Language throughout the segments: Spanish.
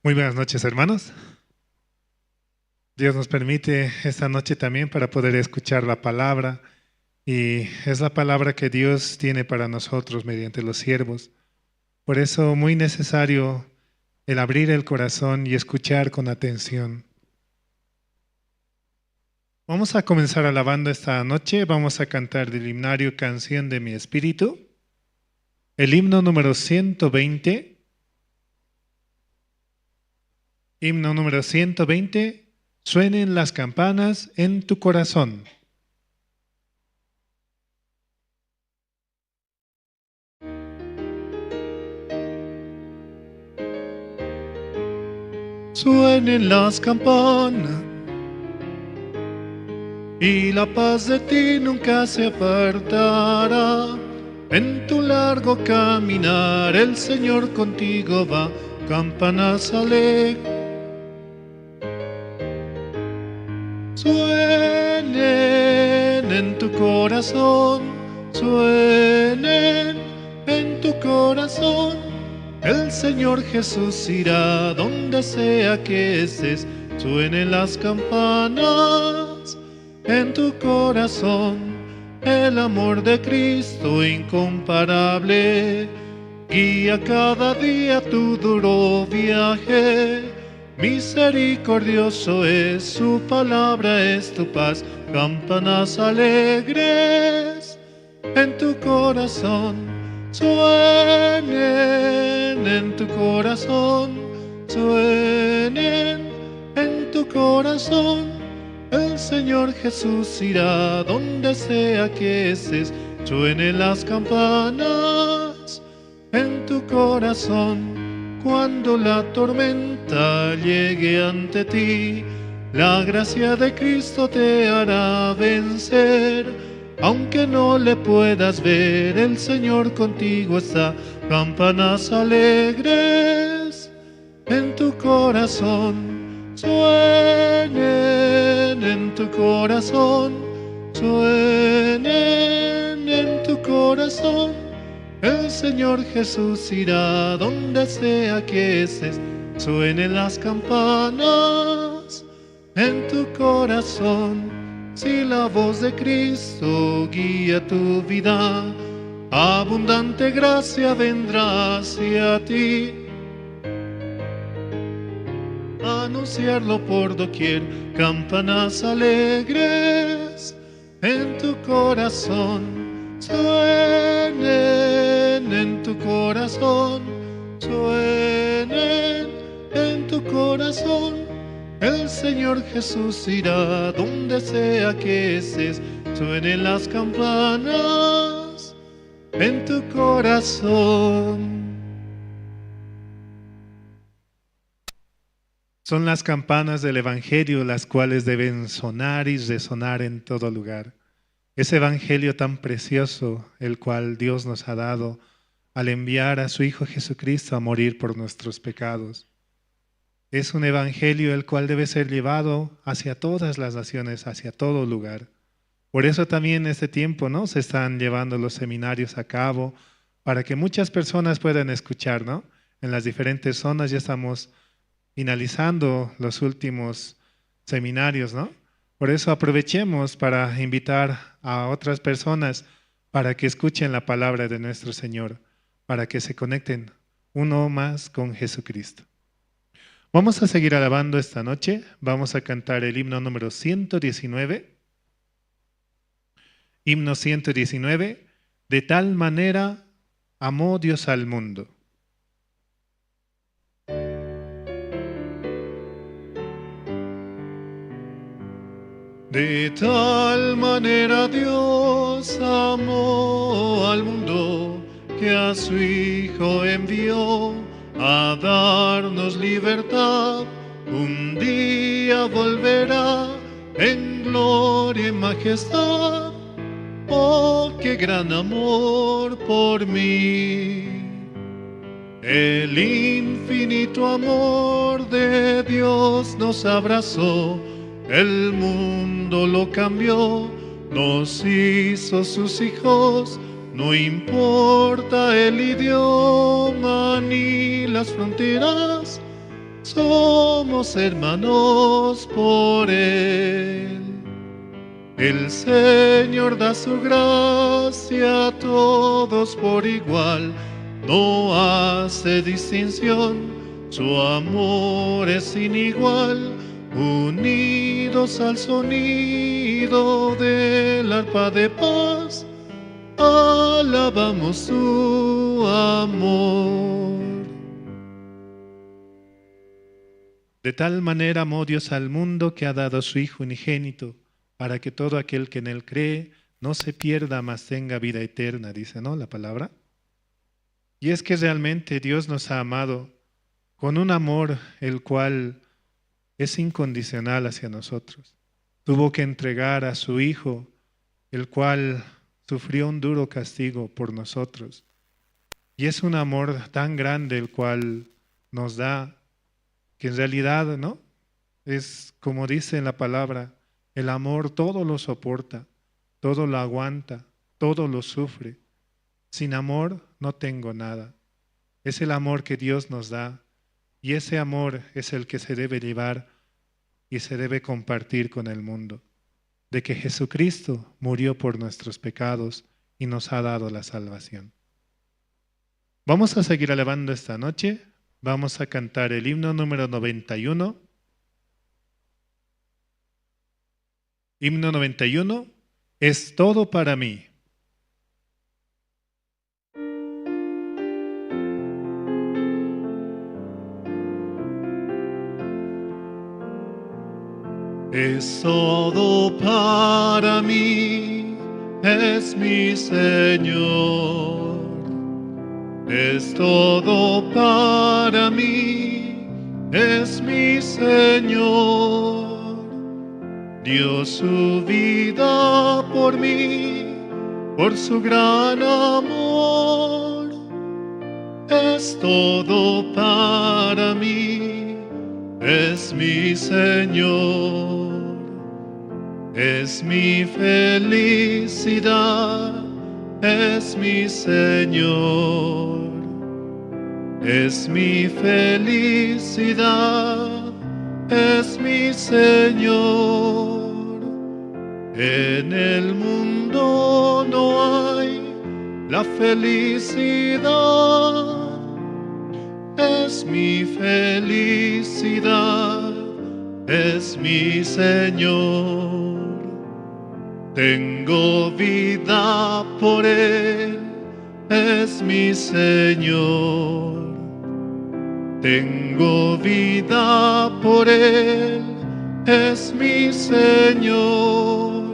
Muy buenas noches, hermanos. Dios nos permite esta noche también para poder escuchar la palabra, y es la palabra que Dios tiene para nosotros mediante los siervos. Por eso muy necesario el abrir el corazón y escuchar con atención. Vamos a comenzar alabando esta noche. Vamos a cantar del himnario Canción de mi Espíritu, el himno número 120. Himno número 120. Suenen las campanas en tu corazón. Suenen las campanas y la paz de ti nunca se apartará. En tu largo caminar el Señor contigo va. Campanas alegres suenen en tu corazón, suenen en tu corazón. El Señor Jesús irá donde sea que estés. Suenen las campanas en tu corazón. El amor de Cristo incomparable guía cada día tu duro viaje. Misericordioso es su palabra, es tu paz. Campanas alegres en tu corazón, suenen en tu corazón, suenen en tu corazón. El Señor Jesús irá donde sea que estés. Suenen las campanas en tu corazón. Cuando la tormenta llegue ante ti, la gracia de Cristo te hará vencer. Aunque no le puedas ver, el Señor contigo está. Campanas alegres en tu corazón, suenen en tu corazón, suenen en tu corazón. El Señor Jesús irá donde sea que estés. Suenen las campanas en tu corazón. Si la voz de Cristo guía tu vida, abundante gracia vendrá hacia ti. Anunciarlo por doquier, campanas alegres en tu corazón, suenen en tu corazón, suenen en tu corazón. El Señor Jesús irá donde sea que estés. Suenen las campanas en tu corazón. Son las campanas del Evangelio las cuales deben sonar y resonar en todo lugar. Ese Evangelio tan precioso, el cual Dios nos ha dado al enviar a su Hijo Jesucristo a morir por nuestros pecados. Es un Evangelio el cual debe ser llevado hacia todas las naciones, hacia todo lugar. Por eso también en este tiempo, ¿no?, se están llevando los seminarios a cabo para que muchas personas puedan escuchar, ¿no? En las diferentes zonas ya estamos finalizando los últimos seminarios, ¿no? Por eso aprovechemos para invitar a otras personas para que escuchen la palabra de nuestro Señor, para que se conecten uno más con Jesucristo. Vamos a seguir alabando esta noche. Vamos a cantar el himno número 119. Himno 119. De tal manera amó Dios al mundo. De tal manera Dios amó al mundo que a su Hijo envió a darnos libertad. Un día volverá en gloria y majestad. Oh, qué gran amor por mí. El infinito amor de Dios nos abrazó. El mundo lo cambió, nos hizo sus hijos. No importa el idioma ni las fronteras, somos hermanos por Él. El Señor da su gracia a todos por igual, no hace distinción, su amor es sin igual. Unidos al sonido del arpa de paz, alabamos su amor. De tal manera amó Dios al mundo que ha dado a su Hijo unigénito, para que todo aquel que en Él cree no se pierda, mas tenga vida eterna, dice, ¿no?, la palabra. Y es que realmente Dios nos ha amado con un amor el cual es incondicional hacia nosotros. Tuvo que entregar a su Hijo, el cual sufrió un duro castigo por nosotros. Y es un amor tan grande el cual nos da, que en realidad, ¿no?, es como dice en la palabra, el amor todo lo soporta, todo lo aguanta, todo lo sufre. Sin amor no tengo nada. Es el amor que Dios nos da, y ese amor es el que se debe llevar y se debe compartir con el mundo, de que Jesucristo murió por nuestros pecados y nos ha dado la salvación. Vamos a seguir alabando esta noche. Vamos a cantar el himno número 91. Himno 91, es todo para mí. Es todo para mí, es mi Señor. Es todo para mí, es mi Señor. Dio su vida por mí, por su gran amor. Es todo para mí, es mi Señor. Es mi felicidad, es mi Señor. Es mi felicidad, es mi Señor. En el mundo no hay la felicidad. Es mi felicidad, es mi Señor. Tengo vida por Él, es mi Señor. Tengo vida por Él, es mi Señor.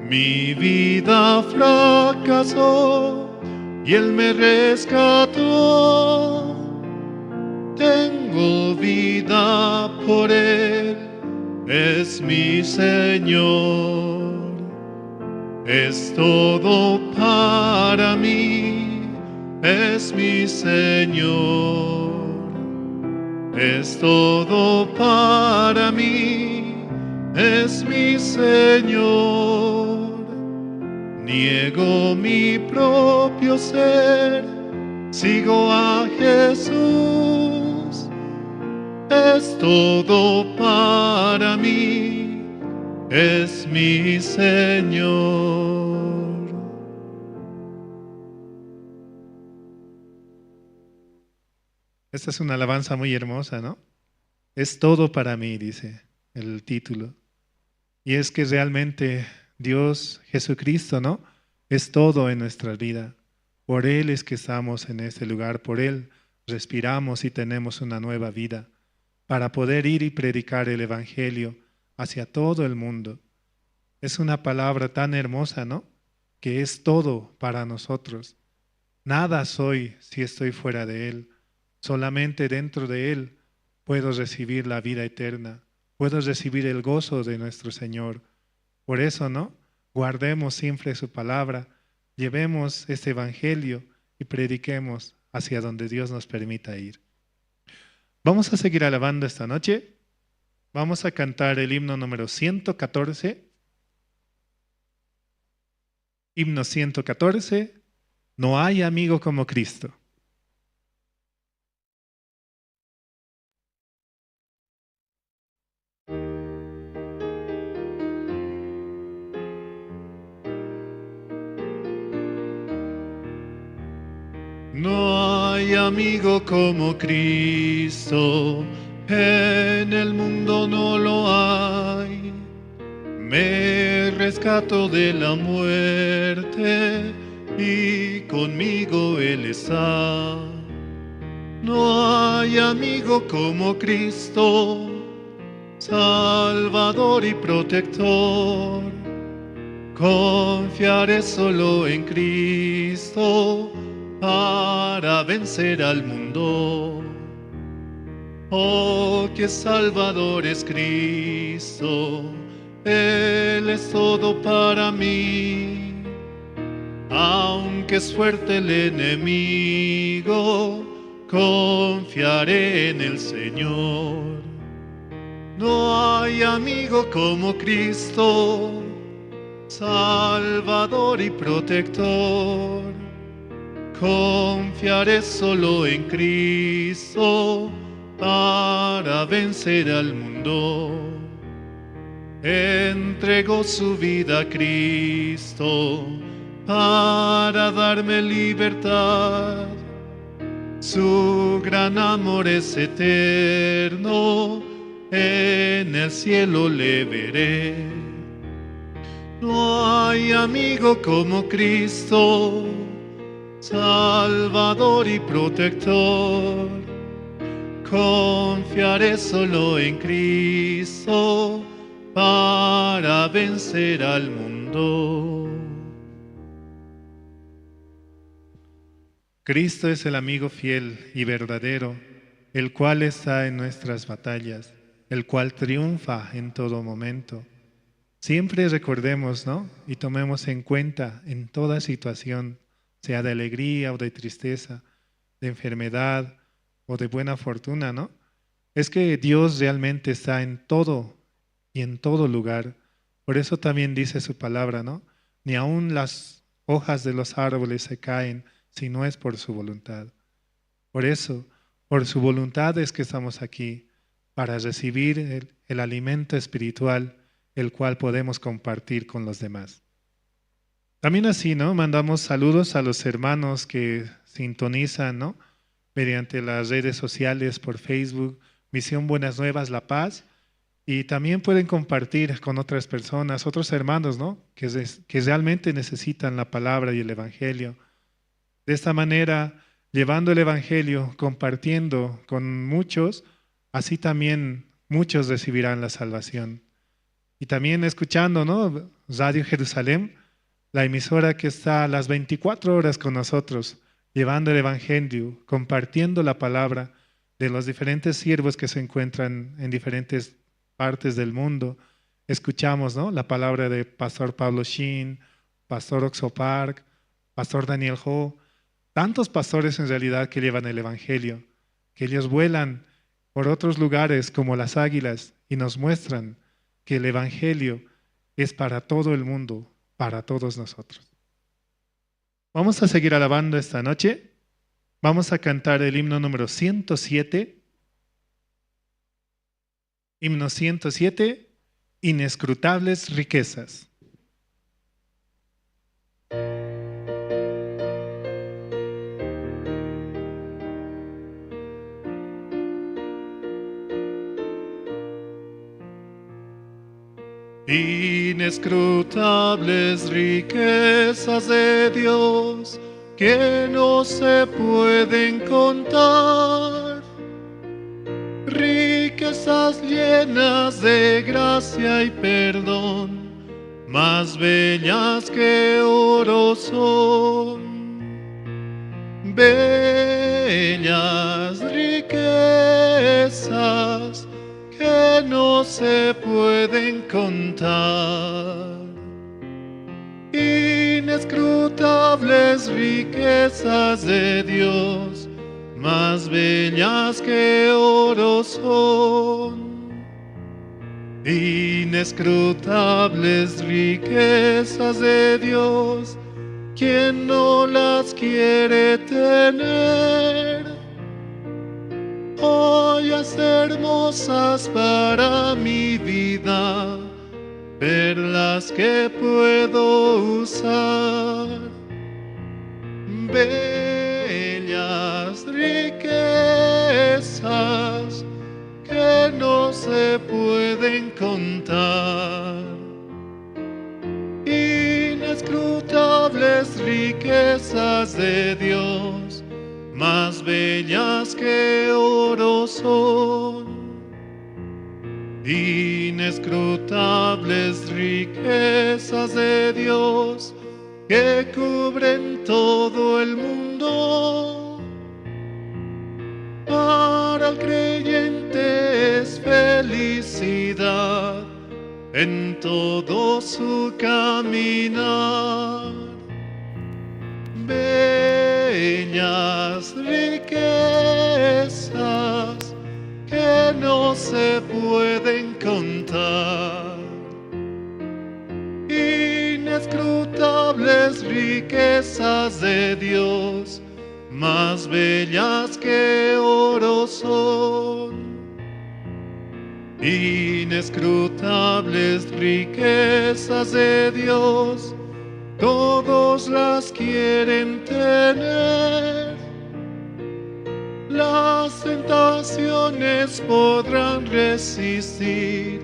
Mi vida fracasó y Él me rescató. Tengo vida por Él, es mi Señor. Es todo para mí, es mi Señor. Es todo para mí, es mi Señor. Niego mi propio ser, sigo a Jesús. Es todo para mí, es mi Señor. Esta es una alabanza muy hermosa, ¿no? Es todo para mí, dice el título. Y es que realmente Dios, Jesucristo, ¿no?, es todo en nuestra vida. Por Él es que estamos en este lugar, por Él respiramos y tenemos una nueva vida para poder ir y predicar el Evangelio hacia todo el mundo. Es una palabra tan hermosa, ¿no?, que es todo para nosotros. Nada soy si estoy fuera de Él. Solamente dentro de Él puedo recibir la vida eterna, puedo recibir el gozo de nuestro Señor. Por eso, ¿no?, guardemos siempre su palabra, llevemos este Evangelio y prediquemos hacia donde Dios nos permita ir. Vamos a seguir alabando esta noche. Vamos a cantar el himno número 114. Himno 114. No hay amigo como Cristo. No hay amigo como Cristo, en el mundo no lo hay. Me rescató de la muerte y conmigo Él está. No hay amigo como Cristo, Salvador y protector. Confiaré solo en Cristo para vencer al mundo. Oh, que Salvador es Cristo, Él es todo para mí. Aunque es fuerte el enemigo, confiaré en el Señor. No hay amigo como Cristo, Salvador y protector. Confiaré solo en Cristo para vencer al mundo. Entregó su vida a Cristo para darme libertad. Su gran amor es eterno, en el cielo le veré. No hay amigo como Cristo, Salvador y protector. Confiaré solo en Cristo para vencer al mundo. Cristo es el amigo fiel y verdadero, el cual está en nuestras batallas, el cual triunfa en todo momento. Siempre recordemos, ¿no? Y tomemos en cuenta en toda situación, sea de alegría o de tristeza, de enfermedad o de buena fortuna, ¿no? Es que Dios realmente está en todo y en todo lugar. Por eso también dice su palabra, ¿no? Ni aun las hojas de los árboles se caen si no es por su voluntad. Por eso, por su voluntad es que estamos aquí, para recibir el alimento espiritual, el cual podemos compartir con los demás. También así, ¿no? Mandamos saludos a los hermanos que sintonizan, ¿no? Mediante las redes sociales, por Facebook, Misión Buenas Nuevas La Paz, y también pueden compartir con otras personas, otros hermanos, ¿no? Que realmente necesitan la palabra y el Evangelio. De esta manera, llevando el Evangelio, compartiendo con muchos, así también muchos recibirán la salvación. Y también escuchando, ¿no? Radio Jerusalén, la emisora que está a las 24 horas con nosotros, llevando el Evangelio, compartiendo la palabra de los diferentes siervos que se encuentran en diferentes partes del mundo. Escuchamos, ¿no? La palabra de Pastor Pablo Shin, Pastor Oxo Park, Pastor Daniel Ho, tantos pastores en realidad que llevan el Evangelio, que ellos vuelan por otros lugares como las águilas y nos muestran que el Evangelio es para todo el mundo, para todos nosotros. Vamos a seguir alabando esta noche. Vamos a cantar el himno número 107. Himno 107, Inescrutables riquezas. Inescrutables riquezas de Dios que no se pueden contar, riquezas llenas de gracia y perdón, más bellas que oro son. Bellas riquezas que no se pueden contar, inescrutables riquezas de Dios, más bellas que oro son. Inescrutables riquezas de Dios, ¿quién no las quiere tener? Joyas hermosas para mi vida, perlas que puedo usar. Bellas riquezas que no se pueden contar, inescrutables riquezas de Dios, más bellas que oro son. Inescrutables riquezas de Dios que cubren todo el mundo. Para el creyente es felicidad en todo su caminar. Bellas riquezas que no se pueden contar, inescrutables riquezas de Dios, más bellas que oro son. Inescrutables riquezas de Dios, todos las quieren tener. Las tentaciones podrán resistir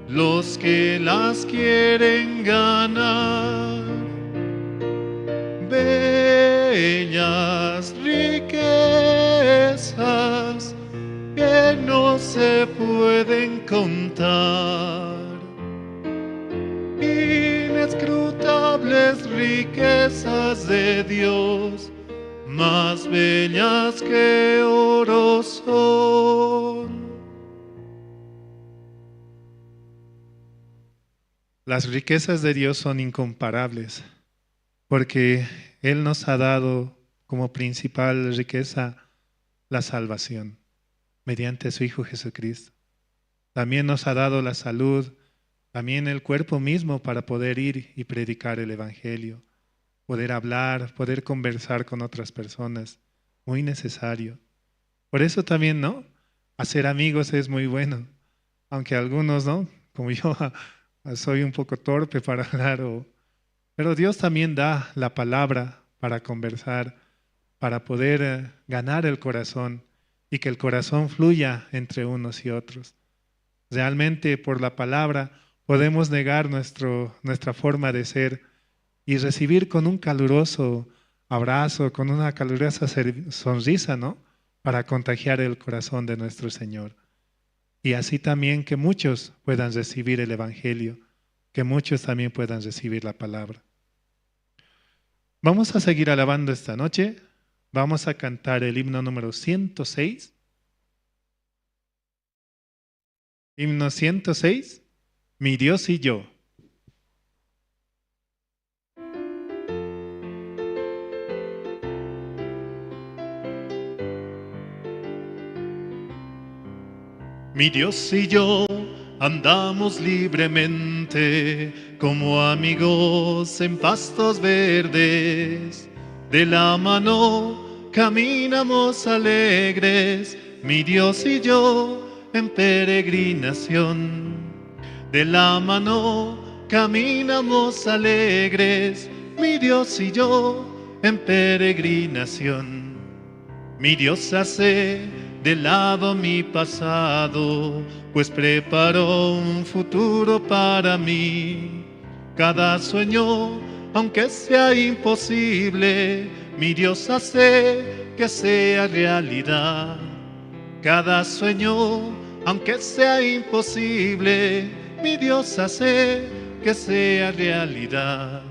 los que las quieren ganar. Bellas riquezas que no se pueden contar, inescrutables riquezas de Dios, más bellas que oro son. Las riquezas de Dios son incomparables, porque Él nos ha dado como principal riqueza la salvación mediante su Hijo Jesucristo. También nos ha dado la salud, también el cuerpo mismo para poder ir y predicar el Evangelio, poder hablar, poder conversar con otras personas, muy necesario. Por eso también, ¿no? Hacer amigos es muy bueno, aunque algunos, ¿no? Como yo, soy un poco torpe para hablar, pero Dios también da la palabra para conversar, para poder ganar el corazón y que el corazón fluya entre unos y otros. Realmente por la palabra podemos negar nuestra forma de ser y recibir con un caluroso abrazo, con una calurosa sonrisa, ¿no? Para contagiar el corazón de nuestro Señor. Y así también que muchos puedan recibir el Evangelio, que muchos también puedan recibir la palabra. Vamos a seguir alabando esta noche. Vamos a cantar el himno número 106. Himno 106, Mi Dios y yo. Mi Dios y yo andamos libremente como amigos en pastos verdes. De la mano caminamos alegres, mi Dios y yo en peregrinación. De la mano caminamos alegres, mi Dios y yo en peregrinación. Mi Dios hace de lado mi pasado, pues preparó un futuro para mí. Cada sueño, aunque sea imposible, mi Dios hace que sea realidad. Cada sueño, aunque sea imposible, mi Dios hace que sea realidad.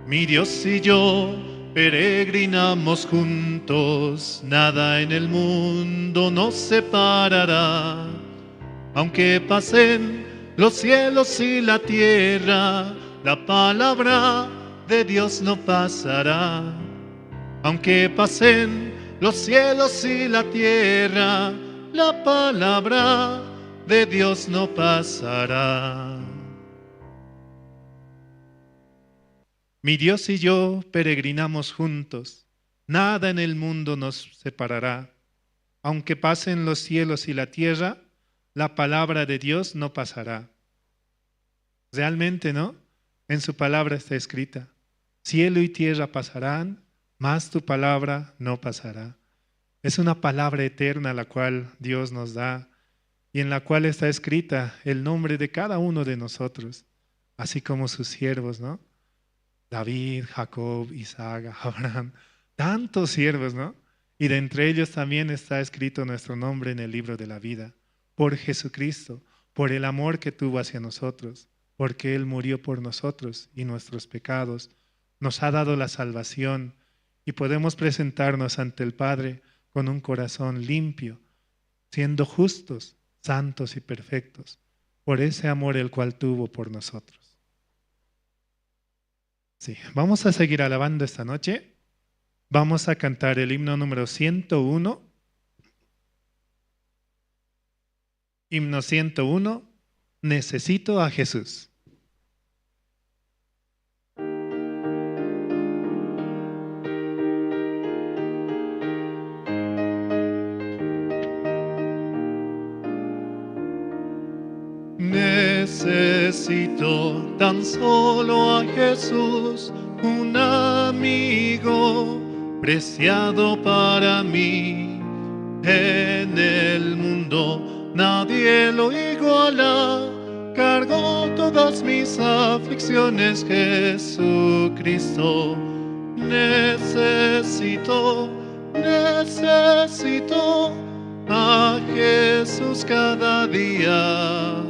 Mi Dios y yo peregrinamos juntos, nada en el mundo nos separará. Aunque pasen los cielos y la tierra, la palabra de Dios no pasará. Aunque pasen los cielos y la tierra, la palabra de Dios no pasará. Mi Dios y yo peregrinamos juntos, nada en el mundo nos separará. Aunque pasen los cielos y la tierra, la palabra de Dios no pasará. Realmente, ¿no? En su palabra está escrita, cielo y tierra pasarán, mas tu palabra no pasará. Es una palabra eterna la cual Dios nos da y en la cual está escrita el nombre de cada uno de nosotros, así como sus siervos, ¿no? David, Jacob, Isaac, Abraham, tantos siervos, ¿no? Y de entre ellos también está escrito nuestro nombre en el libro de la vida, por Jesucristo, por el amor que tuvo hacia nosotros, porque Él murió por nosotros y nuestros pecados, nos ha dado la salvación y podemos presentarnos ante el Padre con un corazón limpio, siendo justos, santos y perfectos, por ese amor el cual tuvo por nosotros. Sí, vamos a seguir alabando esta noche. Vamos a cantar el himno número 101. Himno 101, Necesito a Jesús. Necesito tan solo a Jesús, un amigo preciado para mí. En el mundo nadie lo iguala, cargó todas mis aflicciones Jesucristo. Necesito a Jesús cada día.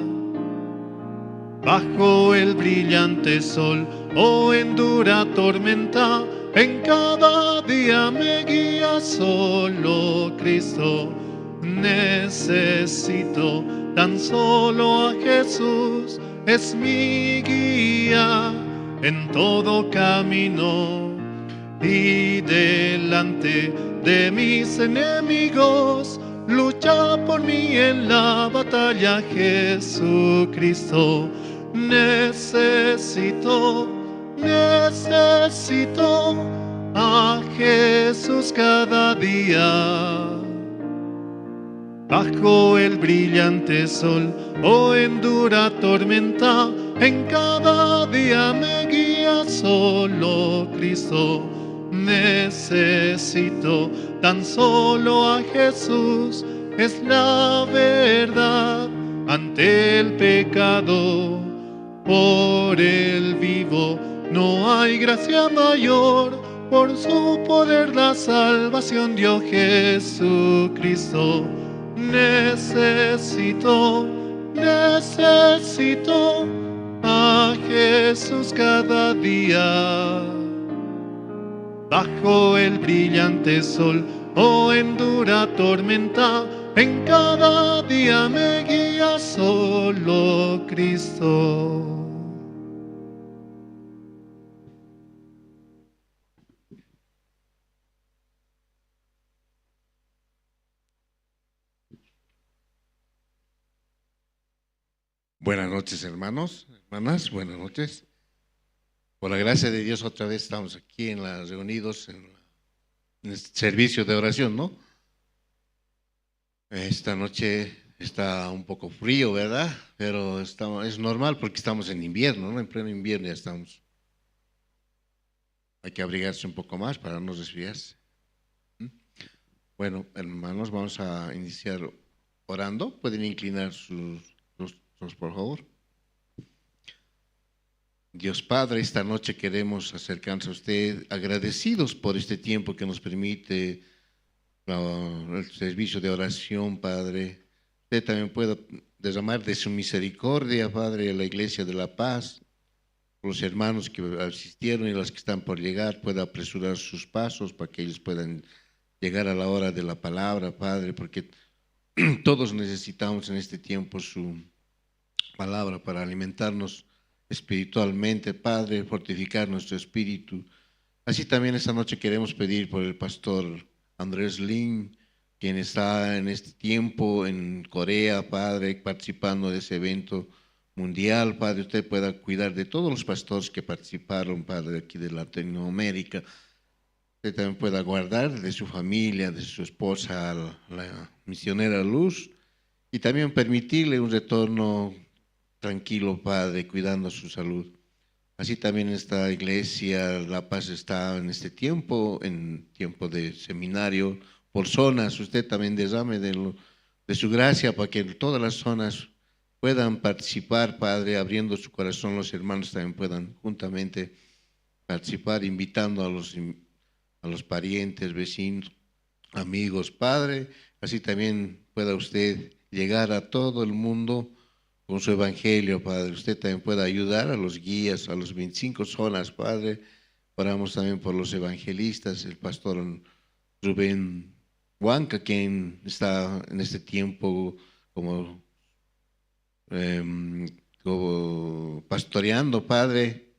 Bajo el brillante sol o en dura tormenta, en cada día me guía solo Cristo. Necesito tan solo a Jesús, es mi guía en todo camino. Y delante de mis enemigos, lucha por mí en la batalla Jesucristo. Necesito a Jesús cada día. Bajo el brillante sol o en dura tormenta, en cada día me guía solo Cristo. Necesito tan solo a Jesús, es la verdad ante el pecado. Por el vivo no hay gracia mayor, por su poder la salvación dio Jesucristo. Necesito a Jesús cada día. Bajo el brillante sol o en dura tormenta, en cada día me guía solo Cristo. Buenas noches, hermanos, hermanas, buenas noches. Por la gracia de Dios, otra vez estamos aquí reunidos en este servicio de oración, ¿no? Esta noche está un poco frío, ¿verdad? Pero es normal porque estamos en invierno, ¿no? En pleno invierno ya estamos. Hay que abrigarse un poco más para no resfriarse. Bueno, hermanos, vamos a iniciar orando. Pueden inclinar sus rostros, por favor. Dios Padre, esta noche queremos acercarnos a usted agradecidos por este tiempo que nos permite el servicio de oración, Padre. Usted también pueda derramar de su misericordia, Padre, a la Iglesia de la Paz, los hermanos que asistieron y los que están por llegar, pueda apresurar sus pasos para que ellos puedan llegar a la hora de la palabra, Padre, porque todos necesitamos en este tiempo su palabra para alimentarnos espiritualmente, Padre, fortificar nuestro espíritu. Así también esta noche queremos pedir por el pastor Andrés Lin, quien está en este tiempo en Corea, Padre, participando de ese evento mundial. Padre, usted pueda cuidar de todos los pastores que participaron, Padre, aquí de Latinoamérica. Usted también pueda guardar de su familia, de su esposa, la misionera Luz, y también permitirle un retorno tranquilo, Padre, cuidando su salud. Así también esta iglesia, La Paz, está en este tiempo, en tiempo de seminario por zonas, usted también derrame de su gracia para que todas las zonas puedan participar, Padre, abriendo su corazón, los hermanos también puedan juntamente participar, invitando a los parientes, vecinos, amigos, Padre, así también pueda usted llegar a todo el mundo con su evangelio, Padre. Usted también pueda ayudar a los guías, a los 25 zonas, Padre. Oramos también por los evangelistas, el pastor Rubén Huanca, quien está en este tiempo como, como pastoreando, Padre,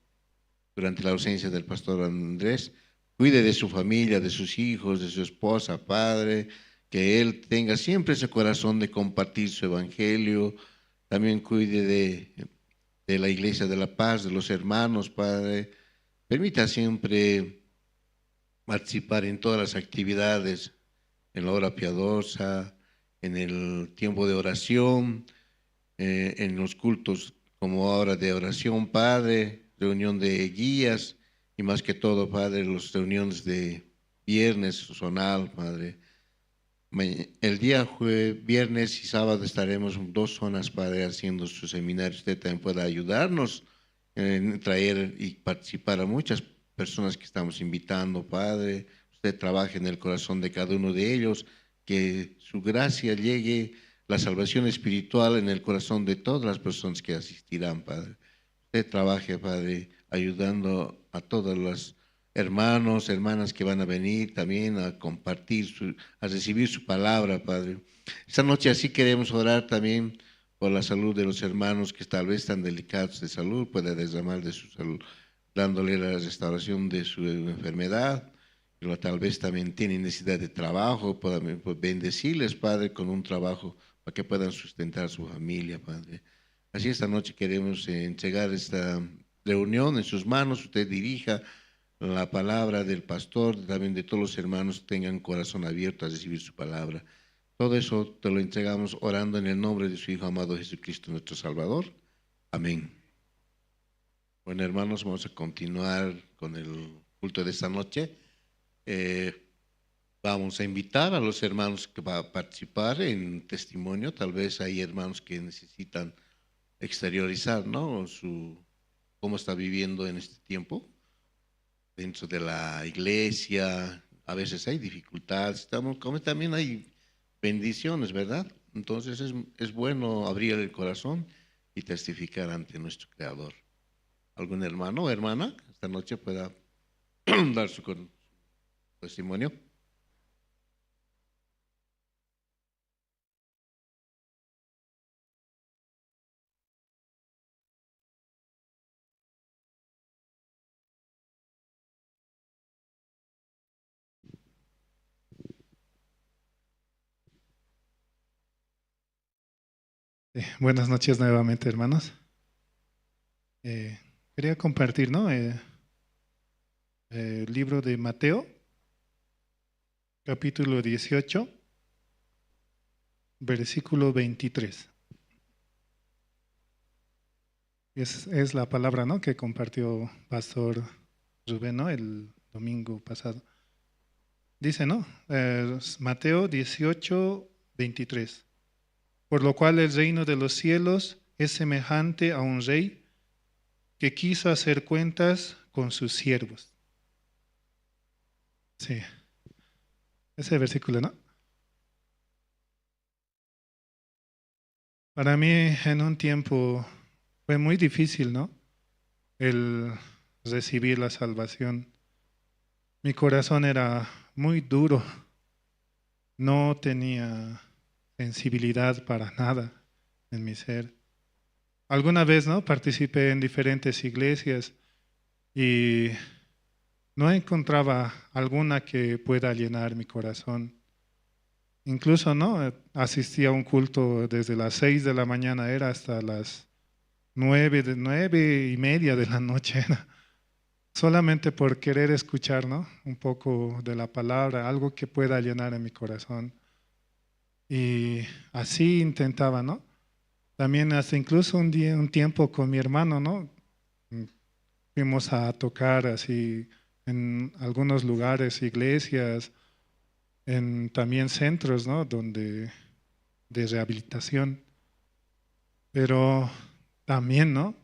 durante la ausencia del pastor Andrés. Cuide de su familia, de sus hijos, de su esposa, Padre, que él tenga siempre ese corazón de compartir su evangelio. También cuide de la Iglesia de la Paz, de los hermanos, Padre. Permita siempre participar en todas las actividades, en la hora piadosa, en el tiempo de oración, en los cultos como hora de oración, Padre, reunión de guías y más que todo, Padre, las reuniones de viernes zonal, Padre. El día viernes y sábado estaremos en 2 zonas, Padre, haciendo su seminario. Usted también pueda ayudarnos en traer y participar a muchas personas que estamos invitando, Padre. Usted trabaje en el corazón de cada uno de ellos, que su gracia llegue, la salvación espiritual en el corazón de todas las personas que asistirán, Padre. Usted trabaje, Padre, ayudando a todos los hermanos, hermanas que van a venir también a compartir, a recibir su palabra, Padre. Esta noche así queremos orar también por la salud de los hermanos que tal vez están delicados de salud, pueda derramar de su salud, dándole la restauración de su enfermedad, pero tal vez también tienen necesidad de trabajo, pueda bendecirles, Padre, con un trabajo para que puedan sustentar su familia, Padre. Así esta noche queremos entregar esta reunión en sus manos, usted dirija la palabra del pastor, también de todos los hermanos, tengan corazón abierto a recibir su palabra. Todo eso te lo entregamos orando en el nombre de su Hijo amado Jesucristo, nuestro Salvador. Amén. Bueno, hermanos, vamos a continuar con el culto de esta noche. Vamos a invitar a los hermanos que van a participar en testimonio. Tal vez hay hermanos que necesitan exteriorizar, ¿no? Cómo está viviendo en este tiempo dentro de la iglesia. A veces hay dificultades, como también hay bendiciones, ¿verdad? Entonces es bueno abrir el corazón y testificar ante nuestro Creador. ¿Algún hermano o hermana esta noche pueda dar su testimonio? Buenas noches nuevamente, hermanos. Quería compartir, ¿no? El libro de Mateo, capítulo 18, versículo 23. Es la palabra, ¿no?, que compartió Pastor Rubén, ¿no?, el domingo pasado. Dice, ¿no? Mateo 18, 23. Por lo cual el reino de los cielos es semejante a un rey que quiso hacer cuentas con sus siervos. Sí, ese versículo, ¿no? Para mí en un tiempo fue muy difícil, ¿no?, el recibir la salvación. Mi corazón era muy duro, no tenía sensibilidad para nada en mi ser. Alguna vez, ¿no?, participé en diferentes iglesias y no encontraba alguna que pueda llenar mi corazón. Incluso, ¿no?, asistí a un culto desde las 6 de la mañana, era hasta las 9:30 de la noche, era solamente por querer escuchar, ¿no?, un poco de la palabra, algo que pueda llenar en mi corazón. Y así intentaba, ¿no? También hasta incluso un tiempo con mi hermano, ¿no? Fuimos a tocar así en algunos lugares, iglesias, en también centros, ¿no? de rehabilitación, pero también, ¿no?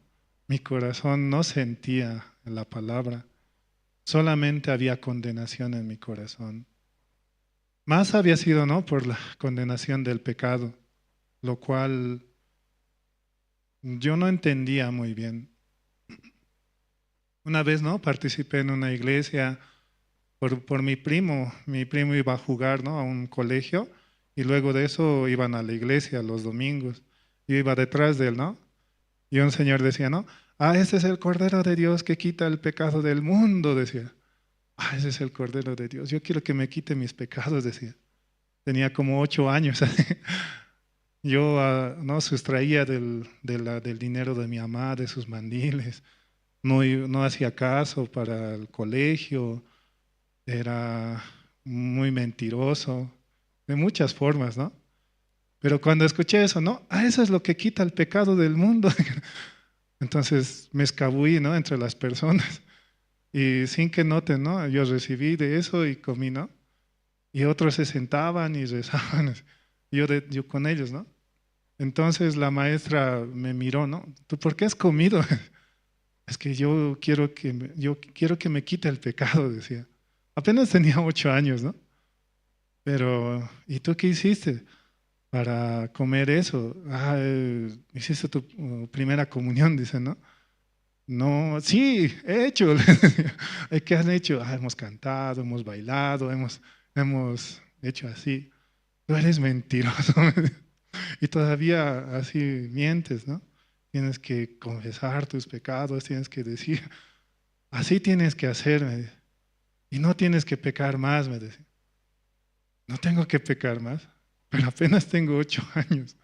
Mi corazón no sentía la palabra, solamente había condenación en mi corazón. Más había sido, ¿no? Por la condenación del pecado, lo cual yo no entendía muy bien. Una vez, ¿no? Participé en una iglesia por mi primo. Mi primo iba a jugar, ¿no? A un colegio y luego de eso iban a la iglesia los domingos. Yo iba detrás de él, ¿no? Y un señor decía, ¿no? Ah, ese es el Cordero de Dios que quita el pecado del mundo, decía. Ah, ese es el Cordero de Dios. Yo quiero que me quite mis pecados, decía. Tenía como 8 años. Yo no sustraía del dinero de mi mamá, de sus mandiles. No hacía caso para el colegio. Era muy mentiroso. De muchas formas, ¿no? Pero cuando escuché eso, ¿no? Ah, eso es lo que quita el pecado del mundo. Entonces me escabullí, ¿no? Entre las personas. Y sin que noten, ¿no? Yo recibí de eso y comí, ¿no? Y otros se sentaban y rezaban. Yo con ellos, ¿no? Entonces la maestra me miró, ¿no? ¿Tú por qué has comido? Es que yo quiero que me quite el pecado, decía. Apenas tenía 8 años, ¿no? Pero, ¿y tú qué hiciste para comer eso? Ah, hiciste tu primera comunión, dice, ¿no? No, sí, he hecho. le decía. ¿Qué han hecho? Ah, hemos cantado, hemos bailado, hemos hecho así. Tú eres mentiroso. Y todavía así mientes, ¿no? Tienes que confesar tus pecados, tienes que decir, así tienes que hacer, me dice. Y no tienes que pecar más, me decía. No tengo que pecar más, pero apenas tengo 8 años.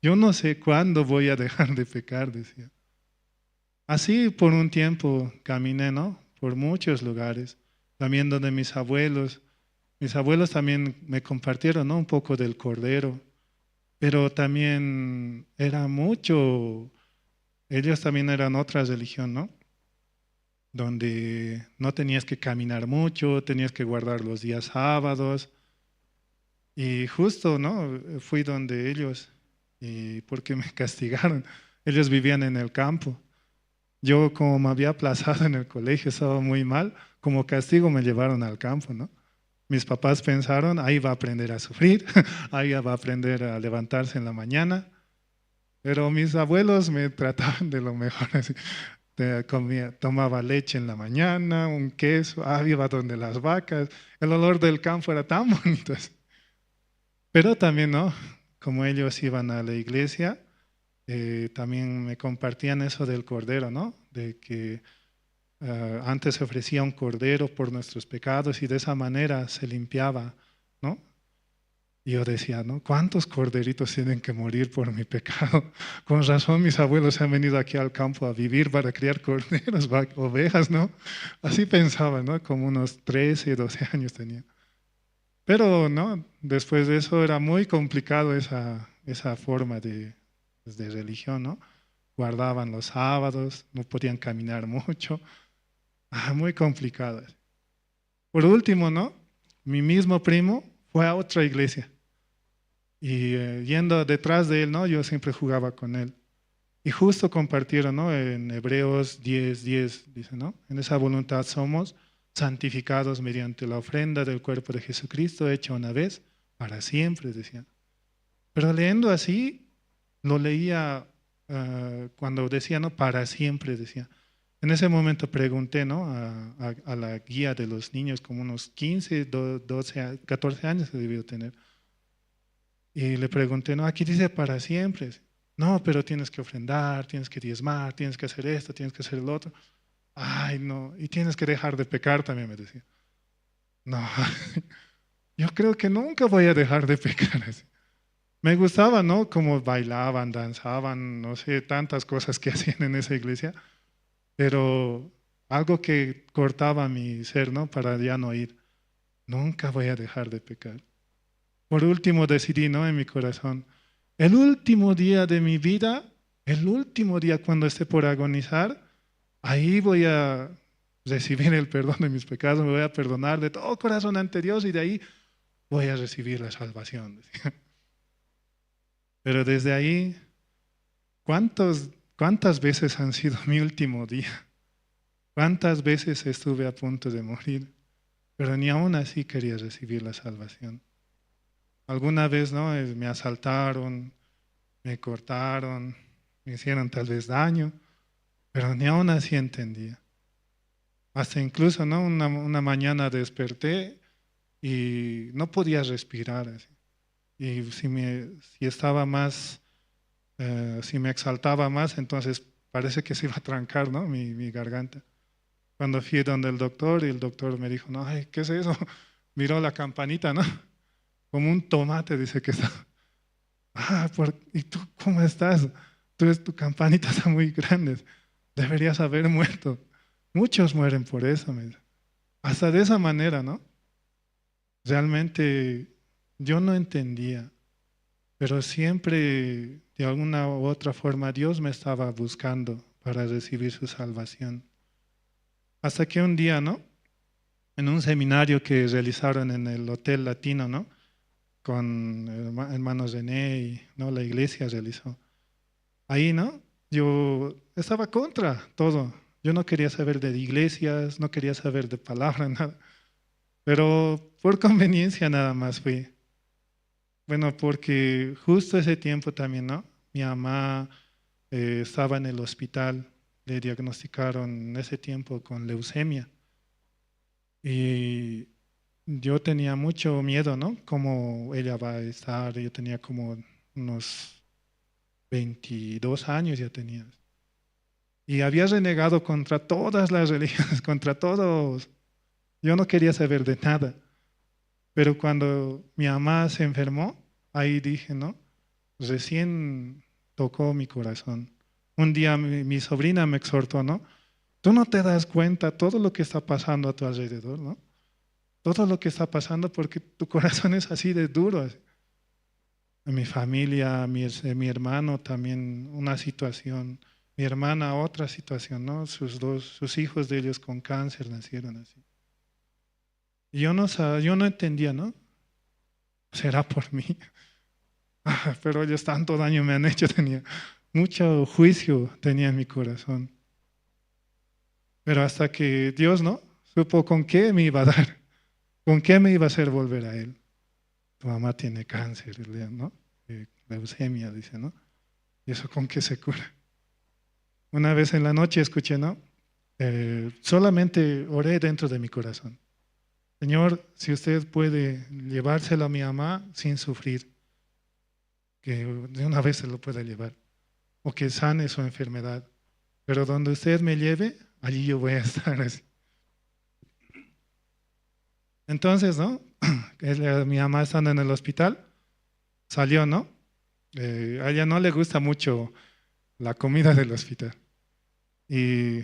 Yo no sé cuándo voy a dejar de pecar, decía. Así por un tiempo caminé, ¿no? Por muchos lugares, también donde mis abuelos también me compartieron, ¿no? Un poco del Cordero, pero también era mucho, ellos también eran otra religión, ¿no? Donde no tenías que caminar mucho, tenías que guardar los días sábados. Y justo, ¿no? Fui donde ellos y porque me castigaron. Ellos vivían en el campo. Yo como me había aplazado en el colegio, estaba muy mal, como castigo me llevaron al campo, ¿no? Mis papás pensaron, ahí va a aprender a sufrir, ahí va a aprender a levantarse en la mañana. Pero mis abuelos me trataban de lo mejor. Así. Tomaba leche en la mañana, un queso, iba donde las vacas. El olor del campo era tan bonito. Así. Pero también, ¿no? Como ellos iban a la iglesia, también me compartían eso del cordero, ¿no? De que antes se ofrecía un cordero por nuestros pecados y de esa manera se limpiaba, ¿no? Y yo decía, ¿no? ¿Cuántos corderitos tienen que morir por mi pecado? Con razón mis abuelos se han venido aquí al campo a vivir para criar corderos, ovejas, ¿no? Así pensaba, ¿no? Como unos 13, 12 años tenía. Pero, ¿no? Después de eso era muy complicado esa forma de religión, ¿no? Guardaban los sábados, no podían caminar mucho. Muy complicado. Por último, ¿no? Mi mismo primo fue a otra iglesia y yendo detrás de él, ¿no? Yo siempre jugaba con él. Y justo compartieron, ¿no? En Hebreos 10:10, dice, ¿no? En esa voluntad somos santificados mediante la ofrenda del cuerpo de Jesucristo hecha una vez para siempre, decían. Pero leyendo así, lo leía cuando decía, ¿no? Para siempre, decía. En ese momento pregunté, ¿no? A la guía de los niños, como unos 15, 12, 14 años se debió tener. Y le pregunté, ¿no? Aquí dice para siempre. No, pero tienes que ofrendar, tienes que diezmar, tienes que hacer esto, tienes que hacer el otro. Ay, no. Y tienes que dejar de pecar también, me decía. No, yo creo que nunca voy a dejar de pecar. Así. Me gustaba, ¿no? Como bailaban, danzaban, no sé, tantas cosas que hacían en esa iglesia. Pero algo que cortaba mi ser, ¿no? Para ya no ir. Nunca voy a dejar de pecar. Por último decidí, ¿no? En mi corazón, el último día de mi vida, el último día cuando esté por agonizar, ahí voy a recibir el perdón de mis pecados, me voy a perdonar de todo corazón ante Dios y de ahí voy a recibir la salvación, decía. Pero desde ahí, ¿cuántas veces han sido mi último día? ¿Cuántas veces estuve a punto de morir? Pero ni aún así quería recibir la salvación. Alguna vez, ¿no? Me asaltaron, me cortaron, me hicieron tal vez daño, pero ni aún así entendía. Hasta incluso, ¿no? Una mañana desperté y no podía respirar. Así. Y si estaba más, si me exaltaba más, entonces parece que se iba a trancar, ¿no? Mi garganta. Cuando fui donde el doctor, y el doctor me dijo, no, ay, ¿qué es eso? Miró la campanita, ¿no? Como un tomate, dice que está. ¿Y tú cómo estás? Tu campanita está muy grande. Deberías haber muerto. Muchos mueren por eso. Hasta de esa manera, ¿no? Realmente yo no entendía, pero siempre de alguna u otra forma Dios me estaba buscando para recibir su salvación. Hasta que un día, ¿no? En un seminario que realizaron en el Hotel Latino, ¿no? Con hermanos René y ¿no? La iglesia realizó. Ahí, ¿no? Yo estaba contra todo. Yo no quería saber de iglesias, no quería saber de palabra, nada. Pero por conveniencia nada más fui. Bueno, porque justo ese tiempo también, ¿no? Mi mamá estaba en el hospital, le diagnosticaron en ese tiempo con leucemia. Y yo tenía mucho miedo, ¿no? Cómo ella va a estar. Yo tenía como unos 22 años ya tenía. Y había renegado contra todas las religiones, contra todos. Yo no quería saber de nada. Pero cuando mi mamá se enfermó, ahí dije, ¿no? Recién tocó mi corazón. Un día mi sobrina me exhortó, ¿no? Tú no te das cuenta todo lo que está pasando a tu alrededor, ¿no? Todo lo que está pasando porque tu corazón es así de duro. Mi familia, mi hermano también una situación, mi hermana otra situación, ¿no? Sus hijos de ellos con cáncer nacieron así. Y yo no entendía, ¿no? ¿Será por mí? Pero ellos tanto daño me han hecho, tenía mucho juicio tenía en mi corazón. Pero hasta que Dios, ¿no? Supo con qué me iba a dar, con qué me iba a hacer volver a Él. Tu mamá tiene cáncer, ¿no? Leucemia, dice, ¿no? ¿Y eso con qué se cura? Una vez en la noche escuché, ¿no? Solamente oré dentro de mi corazón. Señor, si usted puede llevárselo a mi mamá sin sufrir, que de una vez se lo pueda llevar, o que sane su enfermedad. Pero donde usted me lleve, allí yo voy a estar así. Entonces, ¿no? Mi mamá estando en el hospital, salió, ¿no? A ella no le gusta mucho la comida del hospital. Y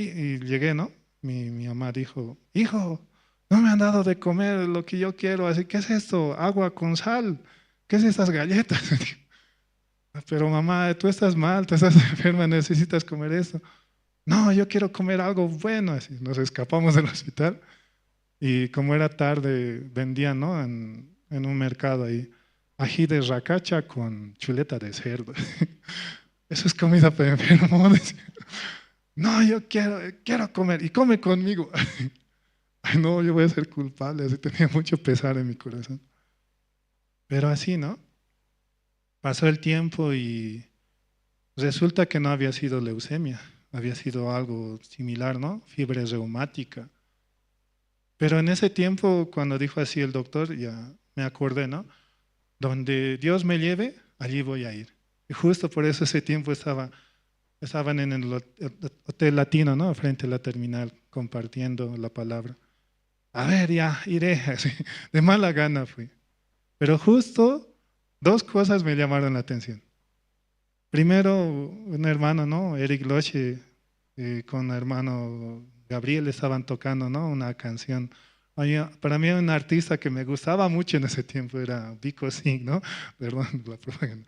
llegué, ¿no? Mi mamá dijo, hijo, no me han dado de comer lo que yo quiero, así, ¿qué es esto? Agua con sal, ¿qué es estas galletas? Pero mamá, tú estás mal, tú estás enferma, necesitas comer eso. No, yo quiero comer algo bueno. Así, nos escapamos del hospital y como era tarde, vendían, ¿no? En un mercado ahí, ají de racacha con chuleta de cerdo. Eso es comida para enfermo. No, yo quiero comer y come conmigo. Ay, no, yo voy a ser culpable. Así tenía mucho pesar en mi corazón. Pero así, ¿no? Pasó el tiempo y resulta que no había sido leucemia, había sido algo similar, ¿no? Fiebre reumática. Pero en ese tiempo, cuando dijo así el doctor, ya me acordé, ¿no? Donde Dios me lleve, allí voy a ir. Y justo por eso ese tiempo estaban en el Hotel Latino, ¿no? Frente a la terminal, compartiendo la palabra. A ver, ya iré, así, de mala gana fui. Pero justo dos cosas me llamaron la atención. Primero, un hermano, ¿no? Eric Loche, con el hermano Gabriel estaban tocando, ¿no? Una canción. Para mí un artista que me gustaba mucho en ese tiempo era Vico Singh, ¿no? Perdón la propaganda.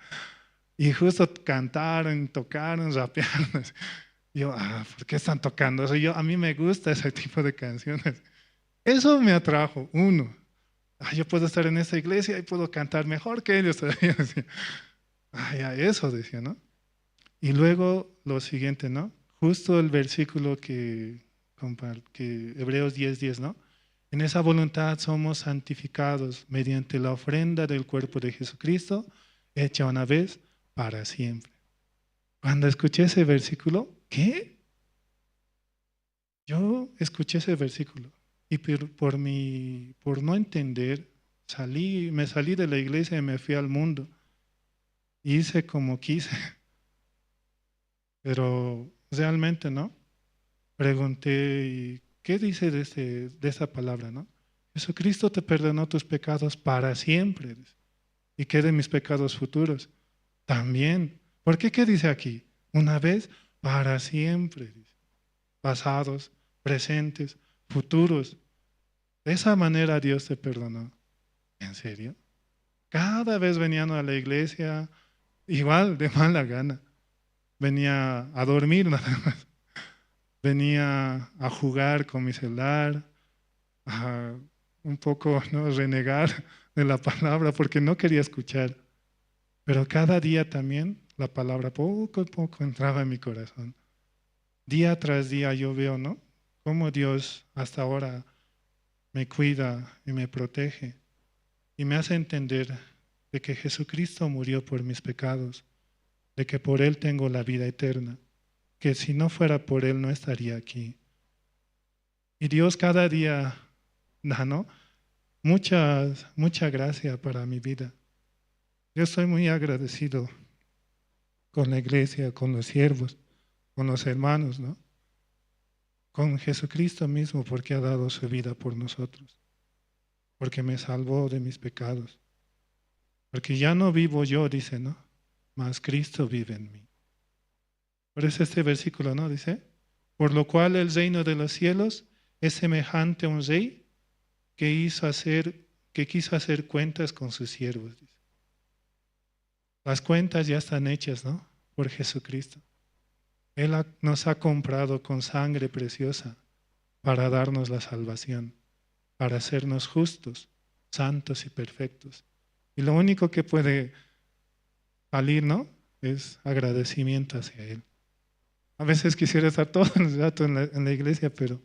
Y justo cantaron, tocaron, rapearon. Yo, ¿por qué están tocando eso? A mí me gusta ese tipo de canciones. Eso me atrajo, uno. Yo puedo estar en esta iglesia y puedo cantar mejor que ellos todavía. Decía. Ya eso decía, ¿no? Y luego lo siguiente, ¿no? Justo el versículo que Hebreos 10:10, ¿no? En esa voluntad somos santificados mediante la ofrenda del cuerpo de Jesucristo, hecha una vez para siempre. Cuando escuché ese versículo, ¿qué? Yo escuché ese versículo y por no entender, me salí de la iglesia y me fui al mundo. Hice como quise, pero realmente, ¿no? Pregunté, ¿y qué dice de esa palabra, no? Jesucristo te perdonó tus pecados para siempre. Dice. ¿Y qué de mis pecados futuros? También. ¿Por qué? ¿Qué dice aquí? Una vez para siempre. Dice. Pasados, presentes, futuros. De esa manera Dios te perdonó. ¿En serio? Cada vez venían a la iglesia igual, de mala gana. Venía a dormir nada más. Venía a jugar con mi celular, a un poco, ¿no?, renegar de la palabra porque no quería escuchar. Pero cada día también la palabra poco a poco entraba en mi corazón. Día tras día yo veo, ¿no?, cómo Dios hasta ahora me cuida y me protege y me hace entender de que Jesucristo murió por mis pecados, de que por Él tengo la vida eterna, que si no fuera por Él no estaría aquí. Y Dios cada día da, ¿no?, mucha gracia para mi vida. Yo estoy muy agradecido con la iglesia, con los siervos, con los hermanos, ¿no?, con Jesucristo mismo porque ha dado su vida por nosotros, porque me salvó de mis pecados, porque ya no vivo yo, dice, ¿no?, mas Cristo vive en mí. Por eso este versículo, ¿no?, dice, por lo cual el reino de los cielos es semejante a un rey que quiso hacer cuentas con sus siervos. Dice. Las cuentas ya están hechas, ¿no?, por Jesucristo. Él nos ha comprado con sangre preciosa para darnos la salvación, para hacernos justos, santos y perfectos. Y lo único que puede salir, ¿no?, es agradecimiento hacia Él. A veces quisiera estar todo el rato en la iglesia, pero